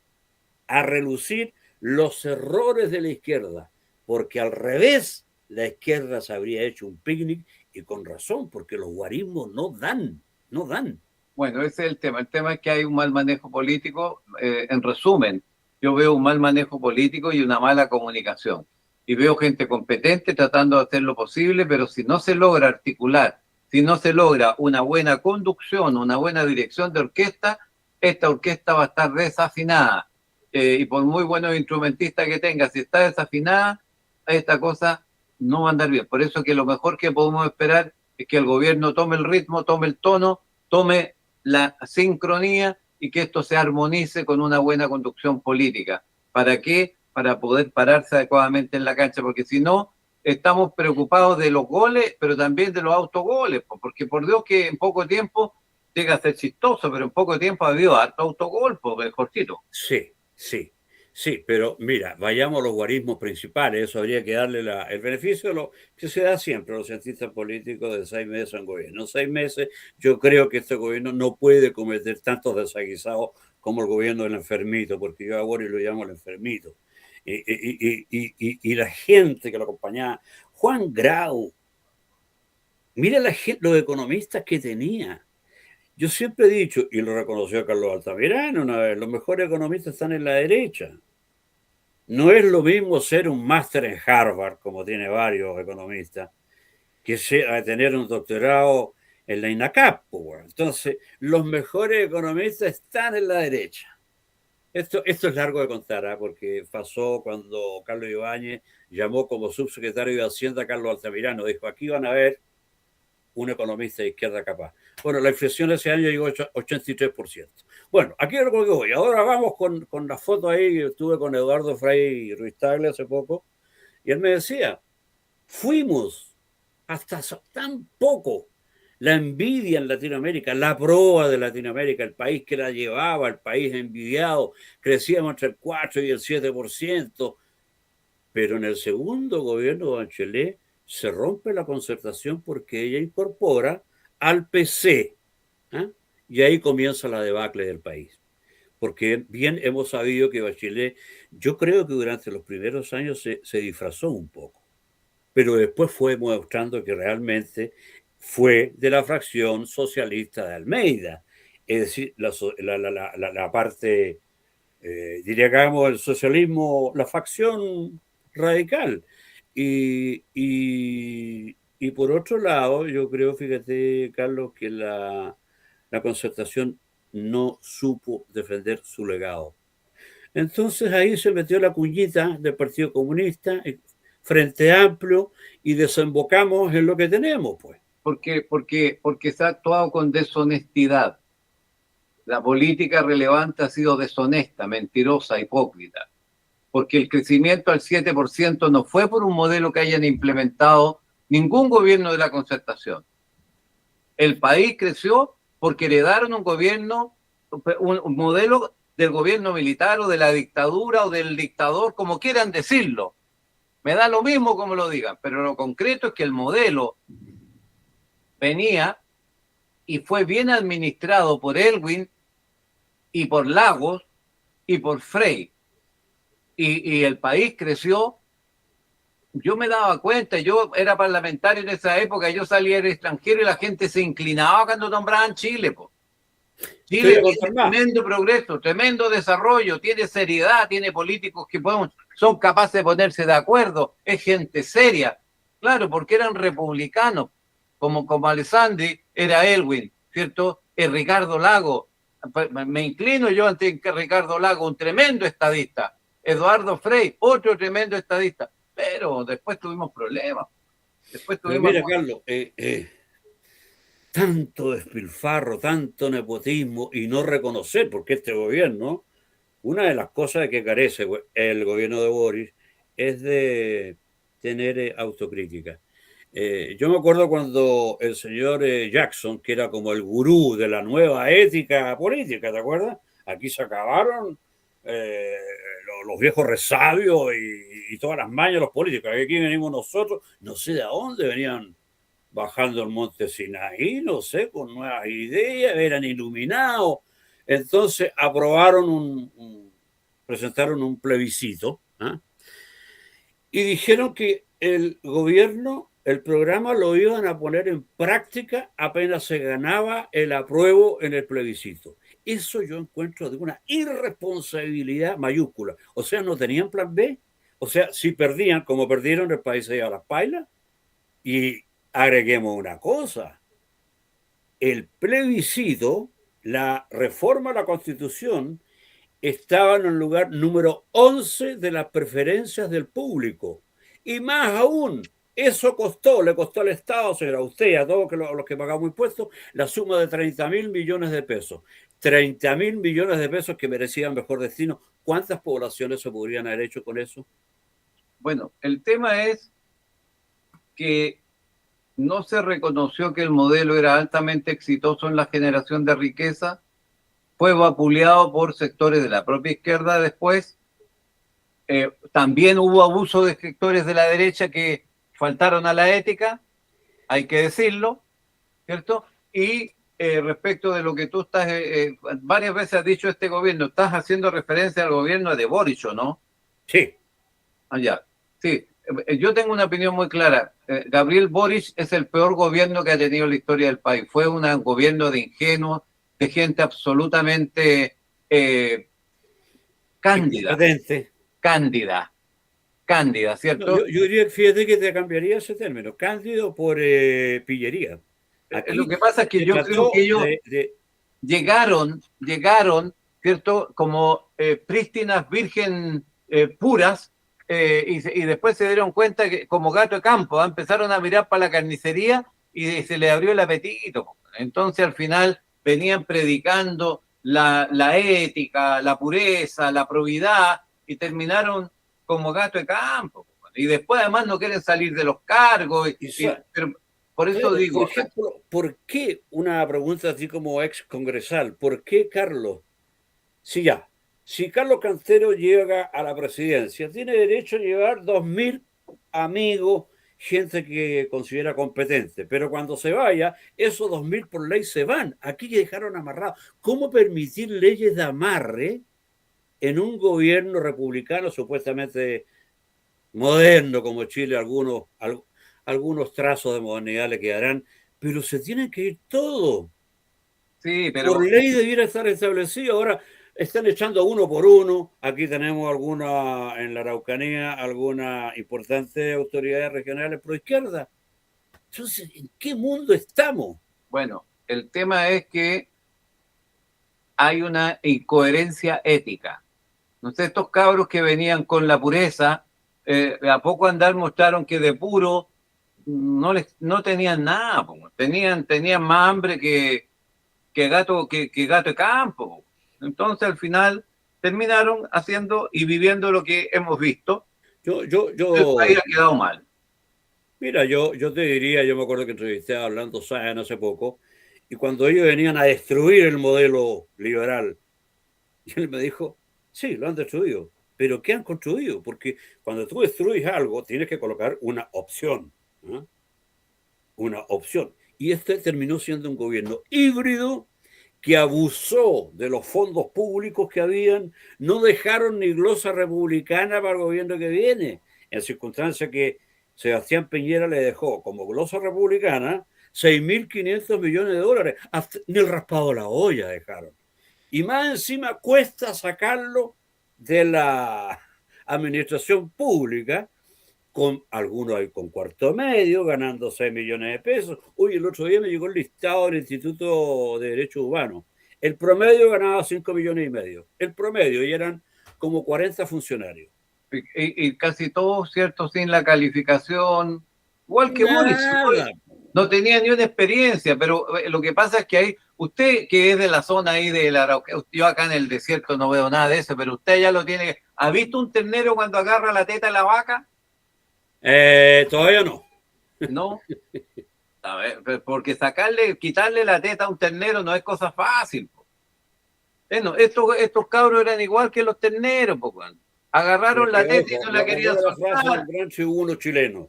a relucir los errores de la izquierda, porque al revés, la izquierda se habría hecho un picnic y con razón, porque los guarismos no dan, no dan. bueno, ese es el tema. El tema es que hay un mal manejo político. En resumen, yo veo un mal manejo político y una mala comunicación. Y veo gente competente tratando de hacer lo posible, pero si no se logra articular, si no se logra una buena conducción, una buena dirección de orquesta, esta orquesta va a estar desafinada. Y por muy buenos instrumentistas que tenga, si está desafinada, esta cosa no va a andar bien. Por eso que lo mejor que podemos esperar es que el gobierno tome el ritmo, tome el tono, tome la sincronía y que esto se armonice con una buena conducción política. ¿Para qué? Para poder pararse adecuadamente en la cancha, porque si no, estamos preocupados de los goles, pero también de los autogoles, porque por Dios que en poco tiempo llega a ser chistoso, pero en poco tiempo ha habido harto autogol, mejorcito. Sí, sí. Sí, pero mira, vayamos a los guarismos principales, eso habría que darle el beneficio de lo que se da siempre a los cientistas políticos de 6 meses en gobierno. En 6 meses yo creo que este gobierno no puede cometer tantos desaguisados como el gobierno del enfermito, porque yo a Boris lo llamo el enfermito. Y la gente que lo acompañaba, Juan Grau, mira los economistas que tenía. Yo siempre he dicho, y lo reconoció Carlos Altamirano una vez, los mejores economistas están en la derecha. No es lo mismo ser un máster en Harvard, como tiene varios economistas, que tener un doctorado en la INACAP. Entonces, los mejores economistas están en la derecha. Esto es largo de contar, ¿eh? Porque pasó cuando Carlos Ibáñez llamó como subsecretario de Hacienda a Carlos Altamirano. Dijo, aquí van a ver un economista de izquierda capaz. Bueno, la inflación ese año llegó a 83%. Bueno, aquí es lo que voy. Ahora vamos con la foto ahí. Estuve con Eduardo Frei Ruiz Tagle hace poco y él me decía, fuimos hasta tan poco la envidia en Latinoamérica, la proa de Latinoamérica, el país que la llevaba, el país envidiado, crecíamos entre el 4 y el 7%, pero en el segundo gobierno de Bachelet se rompe la concertación porque ella incorpora al PC, ¿eh? Y ahí comienza la debacle del país. Porque bien hemos sabido que Bachelet, yo creo que durante los primeros años se disfrazó un poco, pero después fue mostrando que realmente fue de la fracción socialista de Almeida, es decir, la parte, diríamos, el socialismo, la facción radical. Y por otro lado, yo creo, fíjate, Carlos, que la Concertación no supo defender su legado. Entonces ahí se metió la cuñita del Partido Comunista, Frente Amplio, y desembocamos en lo que tenemos, pues. Porque se ha actuado con deshonestidad. La política relevante ha sido deshonesta, mentirosa, hipócrita. Porque el crecimiento al 7% no fue por un modelo que hayan implementado ningún gobierno de la Concertación. El país creció porque heredaron un gobierno, un modelo del gobierno militar o de la dictadura o del dictador, como quieran decirlo. Me da lo mismo como lo digan, pero lo concreto es que el modelo venía y fue bien administrado por Elwin y por Lagos y por Frei. Y el país creció. Yo me daba cuenta, yo era parlamentario en esa época, yo salía del extranjero y la gente se inclinaba cuando nombraban Chile. Chile tiene tremendo progreso, tremendo desarrollo, tiene seriedad, tiene políticos que son capaces de ponerse de acuerdo, es gente seria. Claro, porque eran republicanos, como Alessandri era Elwin, ¿cierto? Ricardo Lago, me inclino yo ante Ricardo Lago, un tremendo estadista. Eduardo Frei, otro tremendo estadista. Pero después tuvimos problemas. Mira, Carlos, tanto despilfarro, tanto nepotismo y no reconocer, porque este gobierno, una de las cosas de que carece el gobierno de Boris es de tener autocrítica. Yo me acuerdo cuando el señor Jackson, que era como el gurú de la nueva ética política, ¿te acuerdas? Aquí se acabaron los viejos resabios y todas las mañas de los políticos. Aquí venimos nosotros, no sé de dónde venían bajando el monte Sinaí, no sé, con nuevas ideas, eran iluminados. Entonces presentaron un plebiscito, ¿eh? Y dijeron que el gobierno, el programa lo iban a poner en práctica apenas se ganaba el apruebo en el plebiscito. Eso yo encuentro de una irresponsabilidad mayúscula. O sea, no tenían plan B. O sea, si perdían, como perdieron, el país se iba a las pailas. Y agreguemos una cosa. El plebiscito, la reforma a la Constitución, estaba en el lugar número 11 de las preferencias del público. Y más aún, eso le costó al Estado, señora, a usted y a todos los que pagamos impuestos, la suma de 30.000 millones de pesos. 30.000 millones de pesos que merecían mejor destino. ¿Cuántas poblaciones se podrían haber hecho con eso? Bueno, el tema es que no se reconoció que el modelo era altamente exitoso en la generación de riqueza, fue vapuleado por sectores de la propia izquierda después, también hubo abuso de sectores de la derecha que faltaron a la ética, hay que decirlo, ¿cierto? Y respecto de lo que tú estás, varias veces has dicho este gobierno, estás haciendo referencia al gobierno de Boric, ¿no? Sí. Ah, ya. Sí, yo tengo una opinión muy clara. Gabriel Boric es el peor gobierno que ha tenido la historia del país. Fue un gobierno de ingenuos, de gente absolutamente cándida, Incompetente. cándida, No, ¿cierto? yo diría, fíjate que te cambiaría ese término, cándido por pillería. Lo Aquí que pasa es que se yo creo trató que ellos de llegaron, ¿cierto? Como prístinas virgen puras, y después se dieron cuenta que como gato de campo, empezaron a mirar para la carnicería y se les abrió el apetito. Entonces al final venían predicando la ética, la pureza, la probidad, y terminaron como gato de campo. Y después además no quieren salir de los cargos, pero por eso Por digo, ejemplo, ¿por qué una pregunta así como ex congresal? ¿Por qué Carlos? Si Carlos Cantero llega a la presidencia, tiene derecho a llevar 2.000 amigos, gente que considera competente, pero cuando se vaya, esos 2.000 por ley se van. Aquí dejaron amarrados. ¿Cómo permitir leyes de amarre en un gobierno republicano supuestamente moderno como Chile? Algunos trazos de modernidad le quedarán, pero se tienen que ir todos. sí, pero Por ley debiera estar establecido. Ahora están echando uno por uno. Aquí tenemos alguna, en la Araucanía, algunas importantes autoridades regionales pro izquierda. Entonces, ¿en qué mundo estamos? bueno, el tema es que hay una incoherencia ética. No sé, estos cabros que venían con la pureza, a poco andar mostraron que de puro no tenían nada, po. Tenían más hambre que gato de campo, po. Entonces al final terminaron haciendo y viviendo lo que hemos visto. El país ha quedado mal. Mira, yo te diría, yo me acuerdo que entrevisté a Orlando Sáenz hace poco, y cuando ellos venían a destruir el modelo liberal, y él me dijo, sí, lo han destruido, pero ¿qué han construido? Porque cuando tú destruyes algo, tienes que colocar una opción, ¿eh? Una opción. Y este terminó siendo un gobierno híbrido que abusó de los fondos públicos que habían, no dejaron ni glosa republicana para el gobierno que viene, en circunstancias que Sebastián Piñera le dejó como glosa republicana 6.500 millones de dólares, hasta, ni el raspado de la olla dejaron. Y más encima cuesta sacarlo de la administración pública, con algunos ahí con cuarto medio, ganando 6 millones de pesos. Uy, el otro día me llegó el listado del Instituto de Derechos Humanos. El promedio ganaba 5 millones y medio. El promedio, y eran como 40 funcionarios. Y casi todos, ¿cierto? Sin la calificación, igual que Boris. Nada. No tenía ni una experiencia, pero lo que pasa es que hay, usted que es de la zona ahí de la Araucanía, yo acá en el desierto no veo nada de eso, pero usted ya lo tiene. ¿Ha visto un ternero cuando agarra la teta de la vaca? Todavía no. No. A ver, porque quitarle la teta a un ternero no es cosa fácil. Bueno, estos cabros eran igual que los terneros, po. Agarraron la teta y no la querían soltar. Gran tribuno chileno.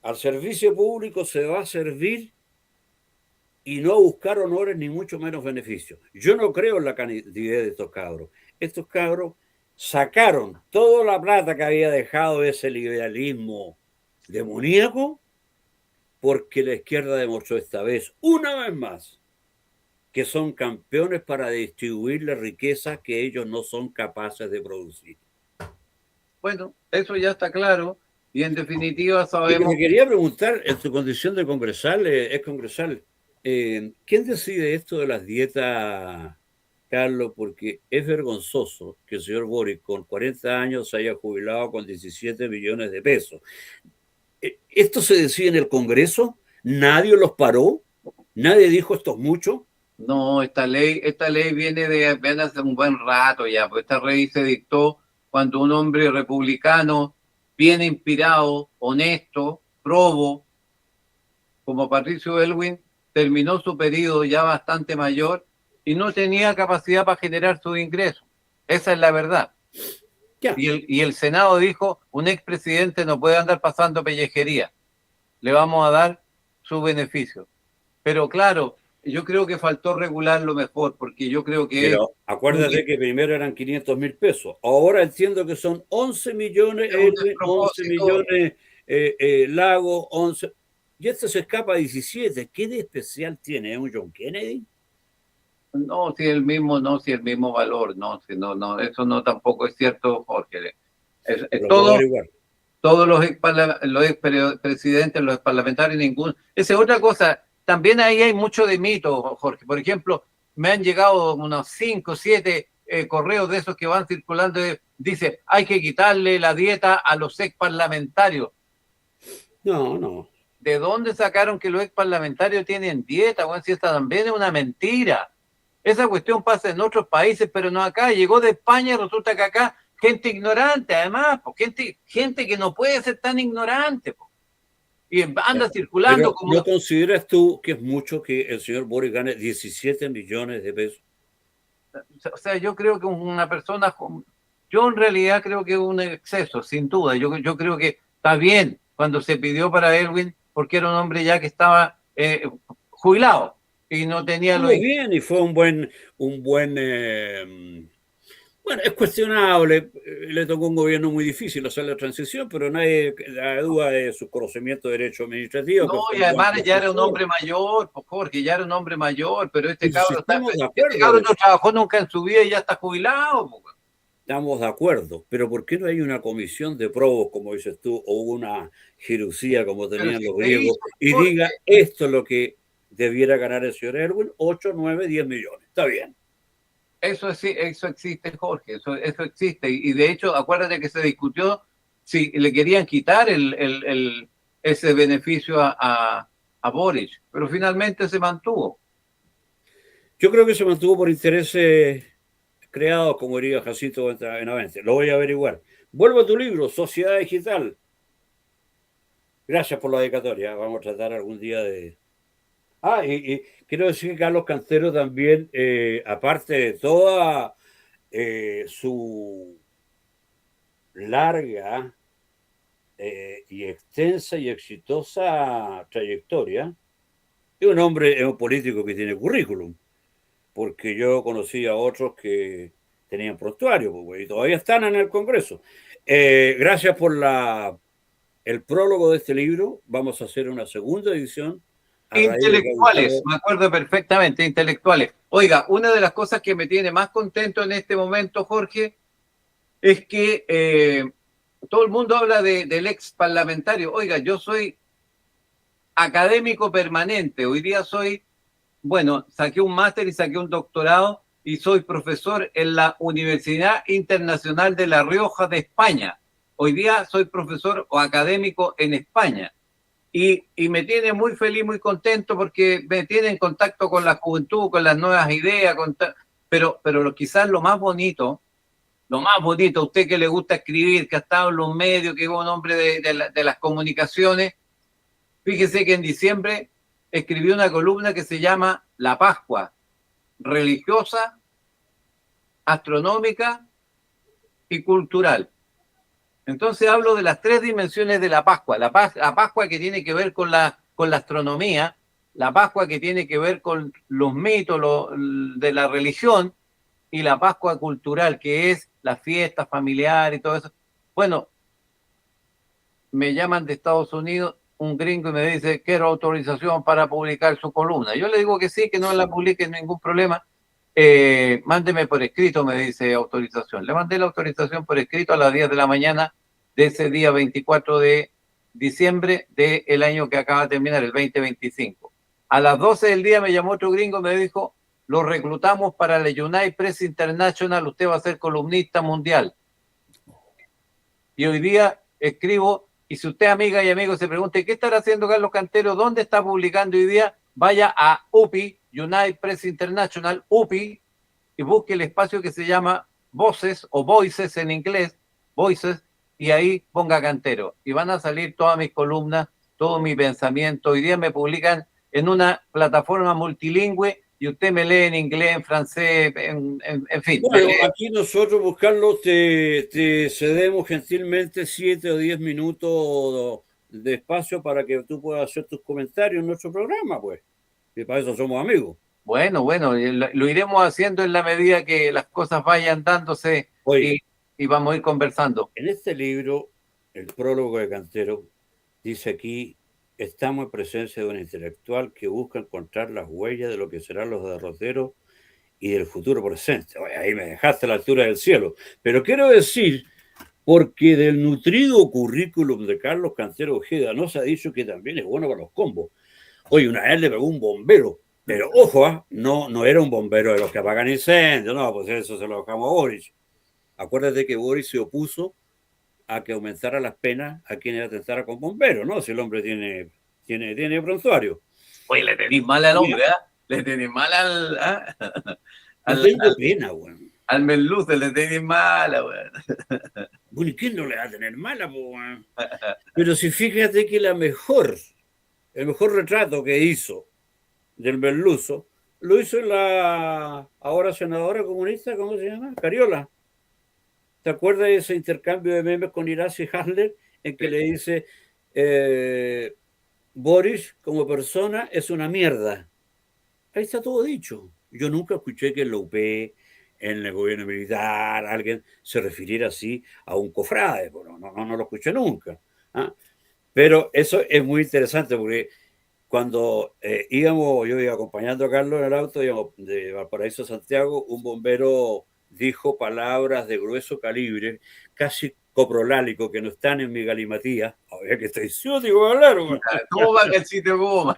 Al servicio público se va a servir y no a buscar honores ni mucho menos beneficios. Yo no creo en la cantidad de estos cabros. Estos cabros sacaron toda la plata que había dejado ese liberalismo demoníaco, porque la izquierda demostró esta vez, una vez más, que son campeones para distribuir la riqueza que ellos no son capaces de producir. Bueno, eso ya está claro. Y en definitiva sabemos... Me quería preguntar, en tu condición de congresal, ex congresal, ¿quién decide esto de las dietas, Carlos? Porque es vergonzoso que el señor Boric con 40 años se haya jubilado con 17 millones de pesos. ¿Esto se decide en el Congreso? ¿Nadie los paró? ¿Nadie dijo esto es mucho? No, esta ley viene hace un buen rato ya, pues esta ley se dictó cuando un hombre republicano, bien inspirado, honesto, probo, como Patricio Elwin, terminó su periodo ya bastante mayor y no tenía capacidad para generar sus ingresos. Esa es la verdad. Ya. Y el Senado dijo, un expresidente no puede andar pasando pellejería, le vamos a dar su beneficio. Pero claro, yo creo que faltó regularlo mejor, porque yo creo que Pero acuérdate que primero eran 500.000 pesos. Ahora entiendo que son 11 millones, es un Edwin, 11 despropósito. millones Lago, 11. Y este se escapa a 17. ¿Qué de especial tiene? ¿Es un John Kennedy? No, si el mismo, no, si el mismo valor, no, si no, no, eso no tampoco es cierto, Jorge. Lo puedo Todo, averiguar. todos los presidentes, los parlamentarios, ningún. Esa es otra cosa. También ahí hay mucho de mito, Jorge. Por ejemplo, me han llegado unos 5, 7 correos de esos que van circulando. Dice, hay que quitarle la dieta a los ex parlamentarios. No, no. ¿De dónde sacaron que los ex parlamentarios tienen dieta? Bueno, si esta también es una mentira. Esa cuestión pasa en otros países, pero no acá. Llegó de España y resulta que acá gente ignorante, además, gente que no puede ser tan ignorante. Y anda circulando Pero como... ¿no consideras tú que es mucho que el señor Boris gane 17 millones de pesos? O sea, yo creo que una persona... Yo en realidad creo que es un exceso, sin duda. Yo creo que está bien cuando se pidió para Elwin, porque era un hombre ya que estaba jubilado y no tenía los... Muy bien, y fue bueno, es cuestionable, le tocó un gobierno muy difícil hacer la transición, pero nadie da duda de su conocimiento de derecho administrativo, No, que fue y un buen además ya era un profesor. hombre mayor, pues Jorge, ya era un hombre mayor, pero este Pues si cabro, estamos de este cabro acuerdo, no trabajó nunca en su vida y ya está jubilado. Pues. estamos de acuerdo, pero ¿por qué no hay una comisión de probos, como dices tú, o una jerucía, como Pero tenían si los se hizo, griegos, y Jorge, diga, esto es lo que debiera ganar el señor Erwin, 8, 9, 10 millones? Está bien. eso existe, Jorge, eso existe. Y de hecho, acuérdate que se discutió si le querían quitar ese beneficio a Boric, pero finalmente se mantuvo. Yo creo que se mantuvo por intereses creados, como diría Jacinto Benavente. Lo voy a averiguar. Vuelvo a tu libro, Sociedad Digital. Gracias por la dedicatoria. Vamos a tratar algún día de... y quiero decir que Carlos Cantero también, aparte de toda su larga y extensa y exitosa trayectoria, es un hombre, es un político que tiene currículum, porque yo conocí a otros que tenían prontuario y todavía están en el Congreso. Gracias por el prólogo de este libro. Vamos a hacer una segunda edición a raíz de que Intelectuales, me acuerdo perfectamente, intelectuales. Oiga, una de las cosas que me tiene más contento en este momento, Jorge, es que todo el mundo habla del ex parlamentario. Oiga, yo soy académico permanente. Hoy día soy, bueno, saqué un máster y saqué un doctorado y soy profesor en la Universidad Internacional de La Rioja de España. Hoy día soy profesor o académico en España. Y me tiene muy feliz, muy contento porque me tiene en contacto con la juventud, con las nuevas ideas, pero quizás lo más bonito, a usted que le gusta escribir, que ha estado en los medios, que es un hombre de las comunicaciones, fíjese que en diciembre escribió una columna que se llama La Pascua, religiosa, astronómica y cultural. Entonces hablo de las 3 dimensiones de la Pascua. La Pascua que tiene que ver con la astronomía, la Pascua que tiene que ver con los mitos de la religión y la Pascua cultural, que es la fiesta familiar y todo eso. Bueno, me llaman de Estados Unidos un gringo y me dice, quiero autorización para publicar su columna. Yo le digo que sí, que no la publique, ningún problema. Mándeme por escrito, me dice autorización. Le mandé la autorización por escrito a las 10 de la mañana de ese día 24 de diciembre del año que acaba de terminar, el 2025. A las 12 del día me llamó otro gringo y me dijo, lo reclutamos para la United Press International, usted va a ser columnista mundial. Y hoy día escribo, y si usted, amiga y amigo, se pregunta, ¿qué estará haciendo Carlos Cantero? ¿Dónde está publicando hoy día? Vaya a UPI, United Press International, UPI, y busque el espacio que se llama Voces o Voices en inglés, Voices, y ahí ponga Cantero. Y van a salir todas mis columnas, todo mi pensamiento. Hoy día me publican en una plataforma multilingüe y usted me lee en inglés, en francés, en fin. Bueno, aquí nosotros buscarlo te cedemos gentilmente 7 o 10 minutos de espacio para que tú puedas hacer tus comentarios en nuestro programa, pues. Y para eso somos amigos. Bueno, bueno, lo iremos haciendo en la medida que las cosas vayan dándose y, Oye, y vamos a ir conversando. en este libro, el prólogo de Cantero dice aquí, estamos en presencia de un intelectual que busca encontrar las huellas de lo que serán los derroteros y del futuro presente. Oye, ahí me dejaste a la altura del cielo. Pero quiero decir, porque del nutrido currículum de Carlos Cantero Ojeda no se ha dicho que también es bueno para los combos. Oye, una vez le pegó un bombero, pero ojo, no era un bombero de los que apagan incendios, no, pues eso se lo dejamos a Boris. Acuérdate que Boris se opuso a que aumentara las penas a quien atentara con bomberos, ¿no? Si el hombre tiene prontuario. Oye, le tenéis mal al hombre, ¿eh? Le tenéis mal No tengo pena, weón. al merluce, le tenéis mala, weón. Bueno, ¿y quién no le va a tener mala, weón? Pero si fíjate que el mejor retrato que hizo del merluzo lo hizo la ahora senadora comunista, ¿cómo se llama? Cariola. ¿Te acuerdas de ese intercambio de memes con Iracy Hasler en que le dice Boris como persona es una mierda? Ahí está todo dicho. Yo nunca escuché que en la UP, en el gobierno militar, alguien se refiriera así a un cofrade. No lo escuché nunca. ¿Ah? Pero eso es muy interesante porque cuando yo iba acompañando a Carlos en el auto, íbamos de Valparaíso a Santiago, un bombero dijo palabras de grueso calibre, casi coprolálico, que no están en mi galimatía. A ver que estoy ciútico de hablar, güey. ¿Cómo va que el sitio goma?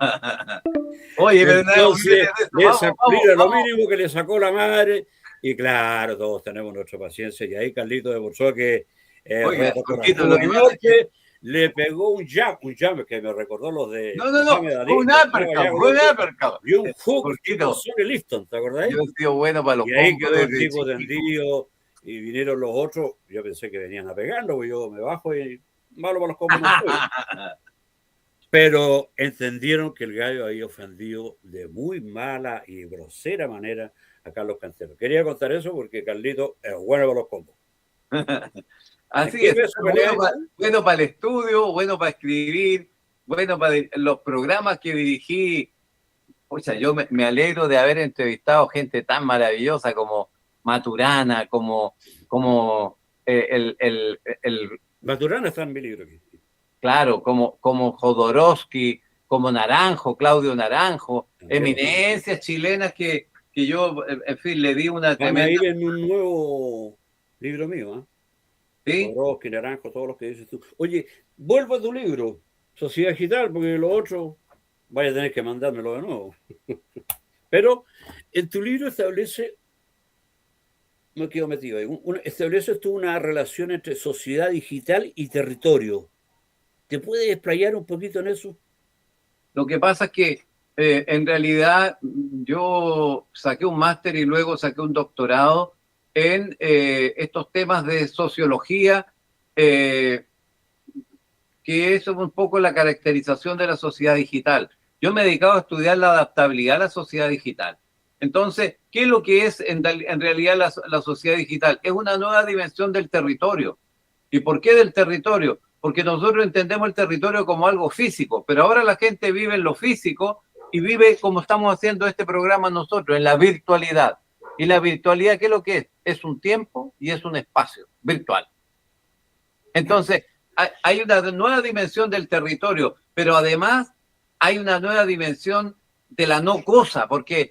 Oye, pero Entonces, vamos, mira, lo vamos. mínimo que le sacó la madre, y claro, todos tenemos nuestra paciencia, y ahí Carlito demostró que Oiga, Reto Jorgito, lo que Corazón pasa es que... le pegó un jab que me recordó los de No, Mohamed fue Ali, un que estaba uppercut, allá fue un grueso, uppercut. y un hook tipo Jorgito, Sonny Liston, ¿te acordáis? yo he sido bueno para los Y ahí combos quedó el desde tipo chiquito. tendido, y vinieron los otros, yo pensé que venían a pegarlo, porque yo me bajo y malo para los combos no soy. Pero entendieron que el gallo había ofendido de muy mala y grosera manera a Carlos Cantero. Quería contar eso porque Carlito es bueno para los combos. ¿En Así qué es, peso peleáis? bueno para el estudio, bueno para escribir, bueno para los programas que dirigí. Pucha, yo me alegro de haber entrevistado gente tan maravillosa como Maturana, como Maturana está en mi libro aquí. claro, como Jodorowsky, como Naranjo, Claudio Naranjo, eminencias chilenas que yo, en fin, le di una Van a tremenda... ir en un nuevo libro mío, ¿eh? ¿Sí? Jodorowsky, Naranjo, todos los que dices tú. Oye, vuelvo a tu libro, Sociedad Digital, porque lo otro vaya a tener que mandármelo de nuevo. Pero en tu libro me quedo metido ahí, estableces tú una relación entre sociedad digital y territorio. ¿Te puedes explayar un poquito en eso? Lo que pasa es que en realidad yo saqué un máster y luego saqué un doctorado en estos temas de sociología, que es un poco la caracterización de la sociedad digital. Yo me he dedicado a estudiar la adaptabilidad a la sociedad digital. Entonces, ¿qué es lo que es en realidad la sociedad digital? Es una nueva dimensión del territorio. ¿Y por qué del territorio? Porque nosotros entendemos el territorio como algo físico, pero ahora la gente vive en lo físico y vive como estamos haciendo este programa nosotros, en la virtualidad. Y la virtualidad, ¿qué es lo que es? Es un tiempo y es un espacio virtual. Entonces, hay una nueva dimensión del territorio, pero además hay una nueva dimensión de la no cosa, porque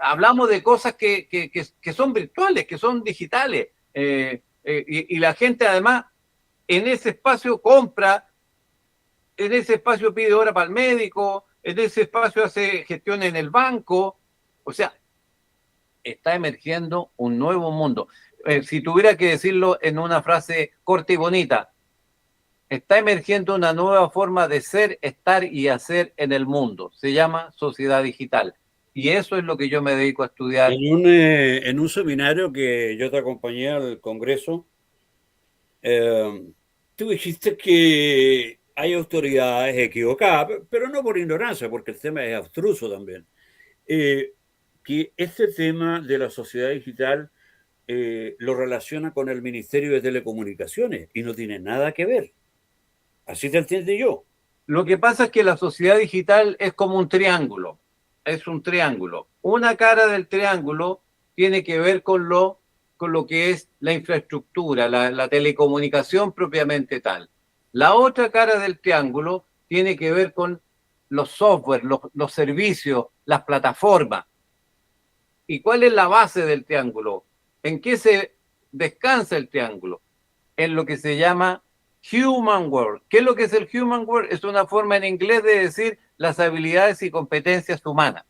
hablamos de cosas que son virtuales, que son digitales, y la gente además en ese espacio compra, en ese espacio pide hora para el médico, en ese espacio hace gestión en el banco, o sea, está emergiendo un nuevo mundo. Si tuviera que decirlo en una frase corta y bonita, está emergiendo una nueva forma de ser, estar y hacer en el mundo. Se llama sociedad digital. Y eso es lo que yo me dedico a estudiar. En un seminario que yo te acompañé al Congreso, tú dijiste que hay autoridades equivocadas, pero no por ignorancia, porque el tema es abstruso también. Que este tema de la sociedad digital lo relaciona con el Ministerio de Telecomunicaciones y no tiene nada que ver. Así te entiendo yo. Lo que pasa es que la sociedad digital es como un triángulo, es un triángulo. Una cara del triángulo tiene que ver con lo que es la infraestructura, la telecomunicación propiamente tal. La otra cara del triángulo tiene que ver con los software, los servicios, las plataformas. ¿Y cuál es la base del triángulo? ¿En qué se descansa el triángulo? En lo que se llama Human Work. ¿Qué es lo que es el Human Work? Es una forma en inglés de decir las habilidades y competencias humanas.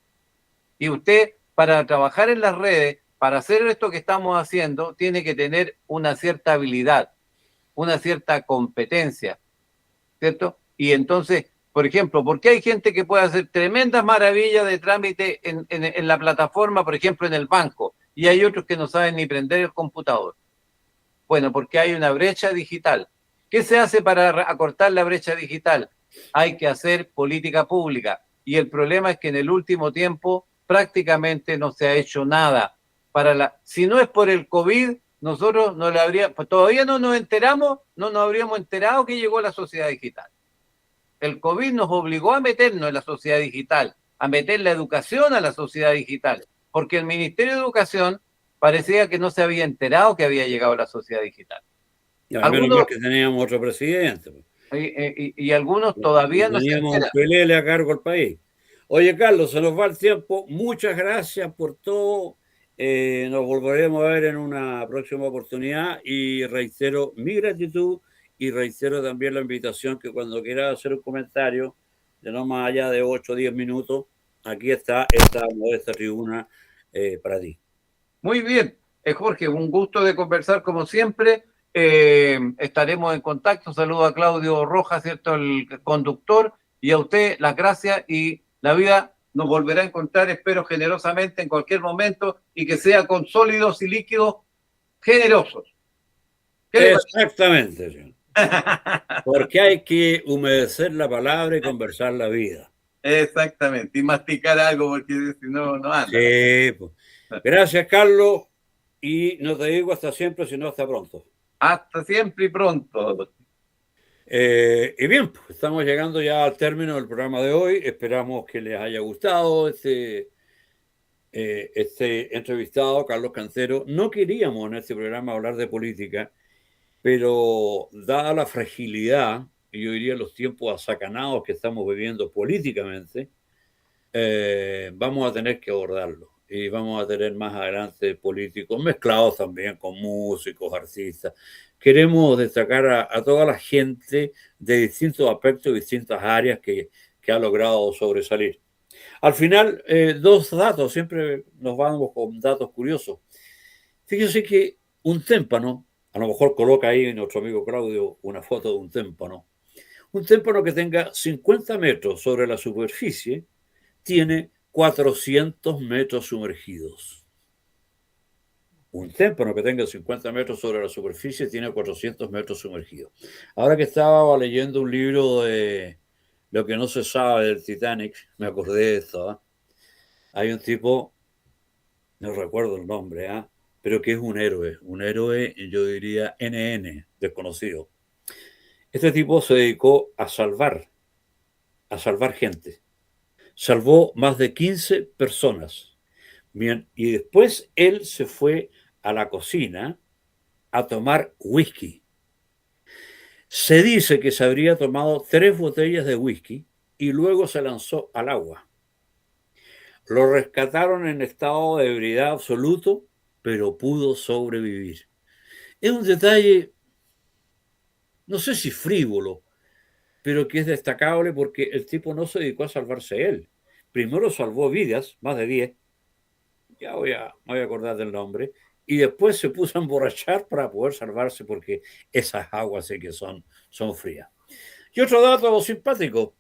Y usted, para trabajar en las redes, para hacer esto que estamos haciendo, tiene que tener una cierta habilidad, una cierta competencia, ¿cierto? Y entonces, por ejemplo, ¿por qué hay gente que puede hacer tremendas maravillas de trámite en la plataforma, por ejemplo, en el banco, y hay otros que no saben ni prender el computador? Bueno, porque hay una brecha digital. ¿Qué se hace para acortar la brecha digital? Hay que hacer política pública. Y el problema es que en el último tiempo prácticamente no se ha hecho nada. Si no es por el COVID, nosotros no le todavía no nos enteramos, no nos habríamos enterado que llegó la sociedad digital. El COVID nos obligó a meternos en la sociedad digital, a meter la educación a la sociedad digital, porque el Ministerio de Educación parecía que no se había enterado que había llegado la sociedad digital. Y al menos mal que teníamos otro presidente. Y algunos todavía no se teníamos enteran. un pelele a cargo del país. Oye, Carlos, se nos va el tiempo. Muchas gracias por todo. Nos volveremos a ver en una próxima oportunidad y reitero mi gratitud y reitero también la invitación que cuando quieras hacer un comentario de no más allá de 8 o 10 minutos, aquí está esta modesta tribuna para ti. Muy bien, Jorge, un gusto de conversar como siempre. Estaremos en contacto. Saludo a Claudio Rojas, ¿cierto? El conductor, y a usted las gracias, y la vida nos volverá a encontrar, espero generosamente en cualquier momento, y que sea con sólidos y líquidos generosos. Exactamente, señor. Porque hay que humedecer la palabra y conversar la vida. Exactamente, y masticar algo, porque si no, no anda. Sí, pues. Gracias, Carlos, y no te digo hasta siempre, sino hasta pronto. Hasta siempre y pronto. Y bien, pues estamos llegando ya al término del programa de hoy. Esperamos que les haya gustado este entrevistado, Carlos Cancero. No queríamos en este programa hablar de política, pero dada la fragilidad y yo diría los tiempos asacanados que estamos viviendo políticamente, vamos a tener que abordarlo. Y vamos a tener más adelante políticos mezclados también con músicos, artistas. Queremos destacar a toda la gente de distintos aspectos, distintas áreas que ha logrado sobresalir. Al final, dos datos, siempre nos vamos con datos curiosos. Fíjense que un témpano, a lo mejor coloca ahí nuestro amigo Claudio una foto de un témpano que tenga 50 metros sobre la superficie, tiene 400 metros sumergidos. Un témpano que tenga 50 metros sobre la superficie tiene 400 metros sumergidos. Ahora que estaba leyendo un libro de lo que no se sabe del Titanic, me acordé de esto. ¿Eh? Hay un tipo, no recuerdo el nombre, pero que es un héroe, yo diría NN, desconocido. Este tipo se dedicó a salvar gente. Salvó más de 15 personas. Bien, y después él se fue a la cocina a tomar whisky. Se dice que se habría tomado 3 botellas de whisky y luego se lanzó al agua. Lo rescataron en estado de ebriedad absoluto, pero pudo sobrevivir. Es un detalle, no sé si frívolo, pero que es destacable porque el tipo no se dedicó a salvarse él. Primero salvó vidas, más de 10, ya me voy a acordar del nombre, y después se puso a emborrachar para poder salvarse porque esas aguas sí que son frías. Y otro dato simpático,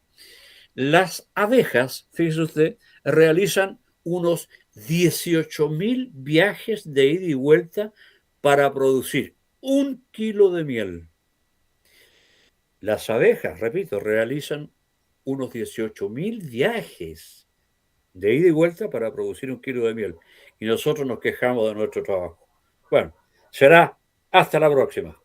las abejas, fíjese usted, realizan unos 18.000 viajes de ida y vuelta para producir 1 kilo de miel. Las abejas, repito, realizan unos 18.000 viajes de ida y vuelta para producir 1 kilo de miel. Y nosotros nos quejamos de nuestro trabajo. Bueno, será hasta la próxima.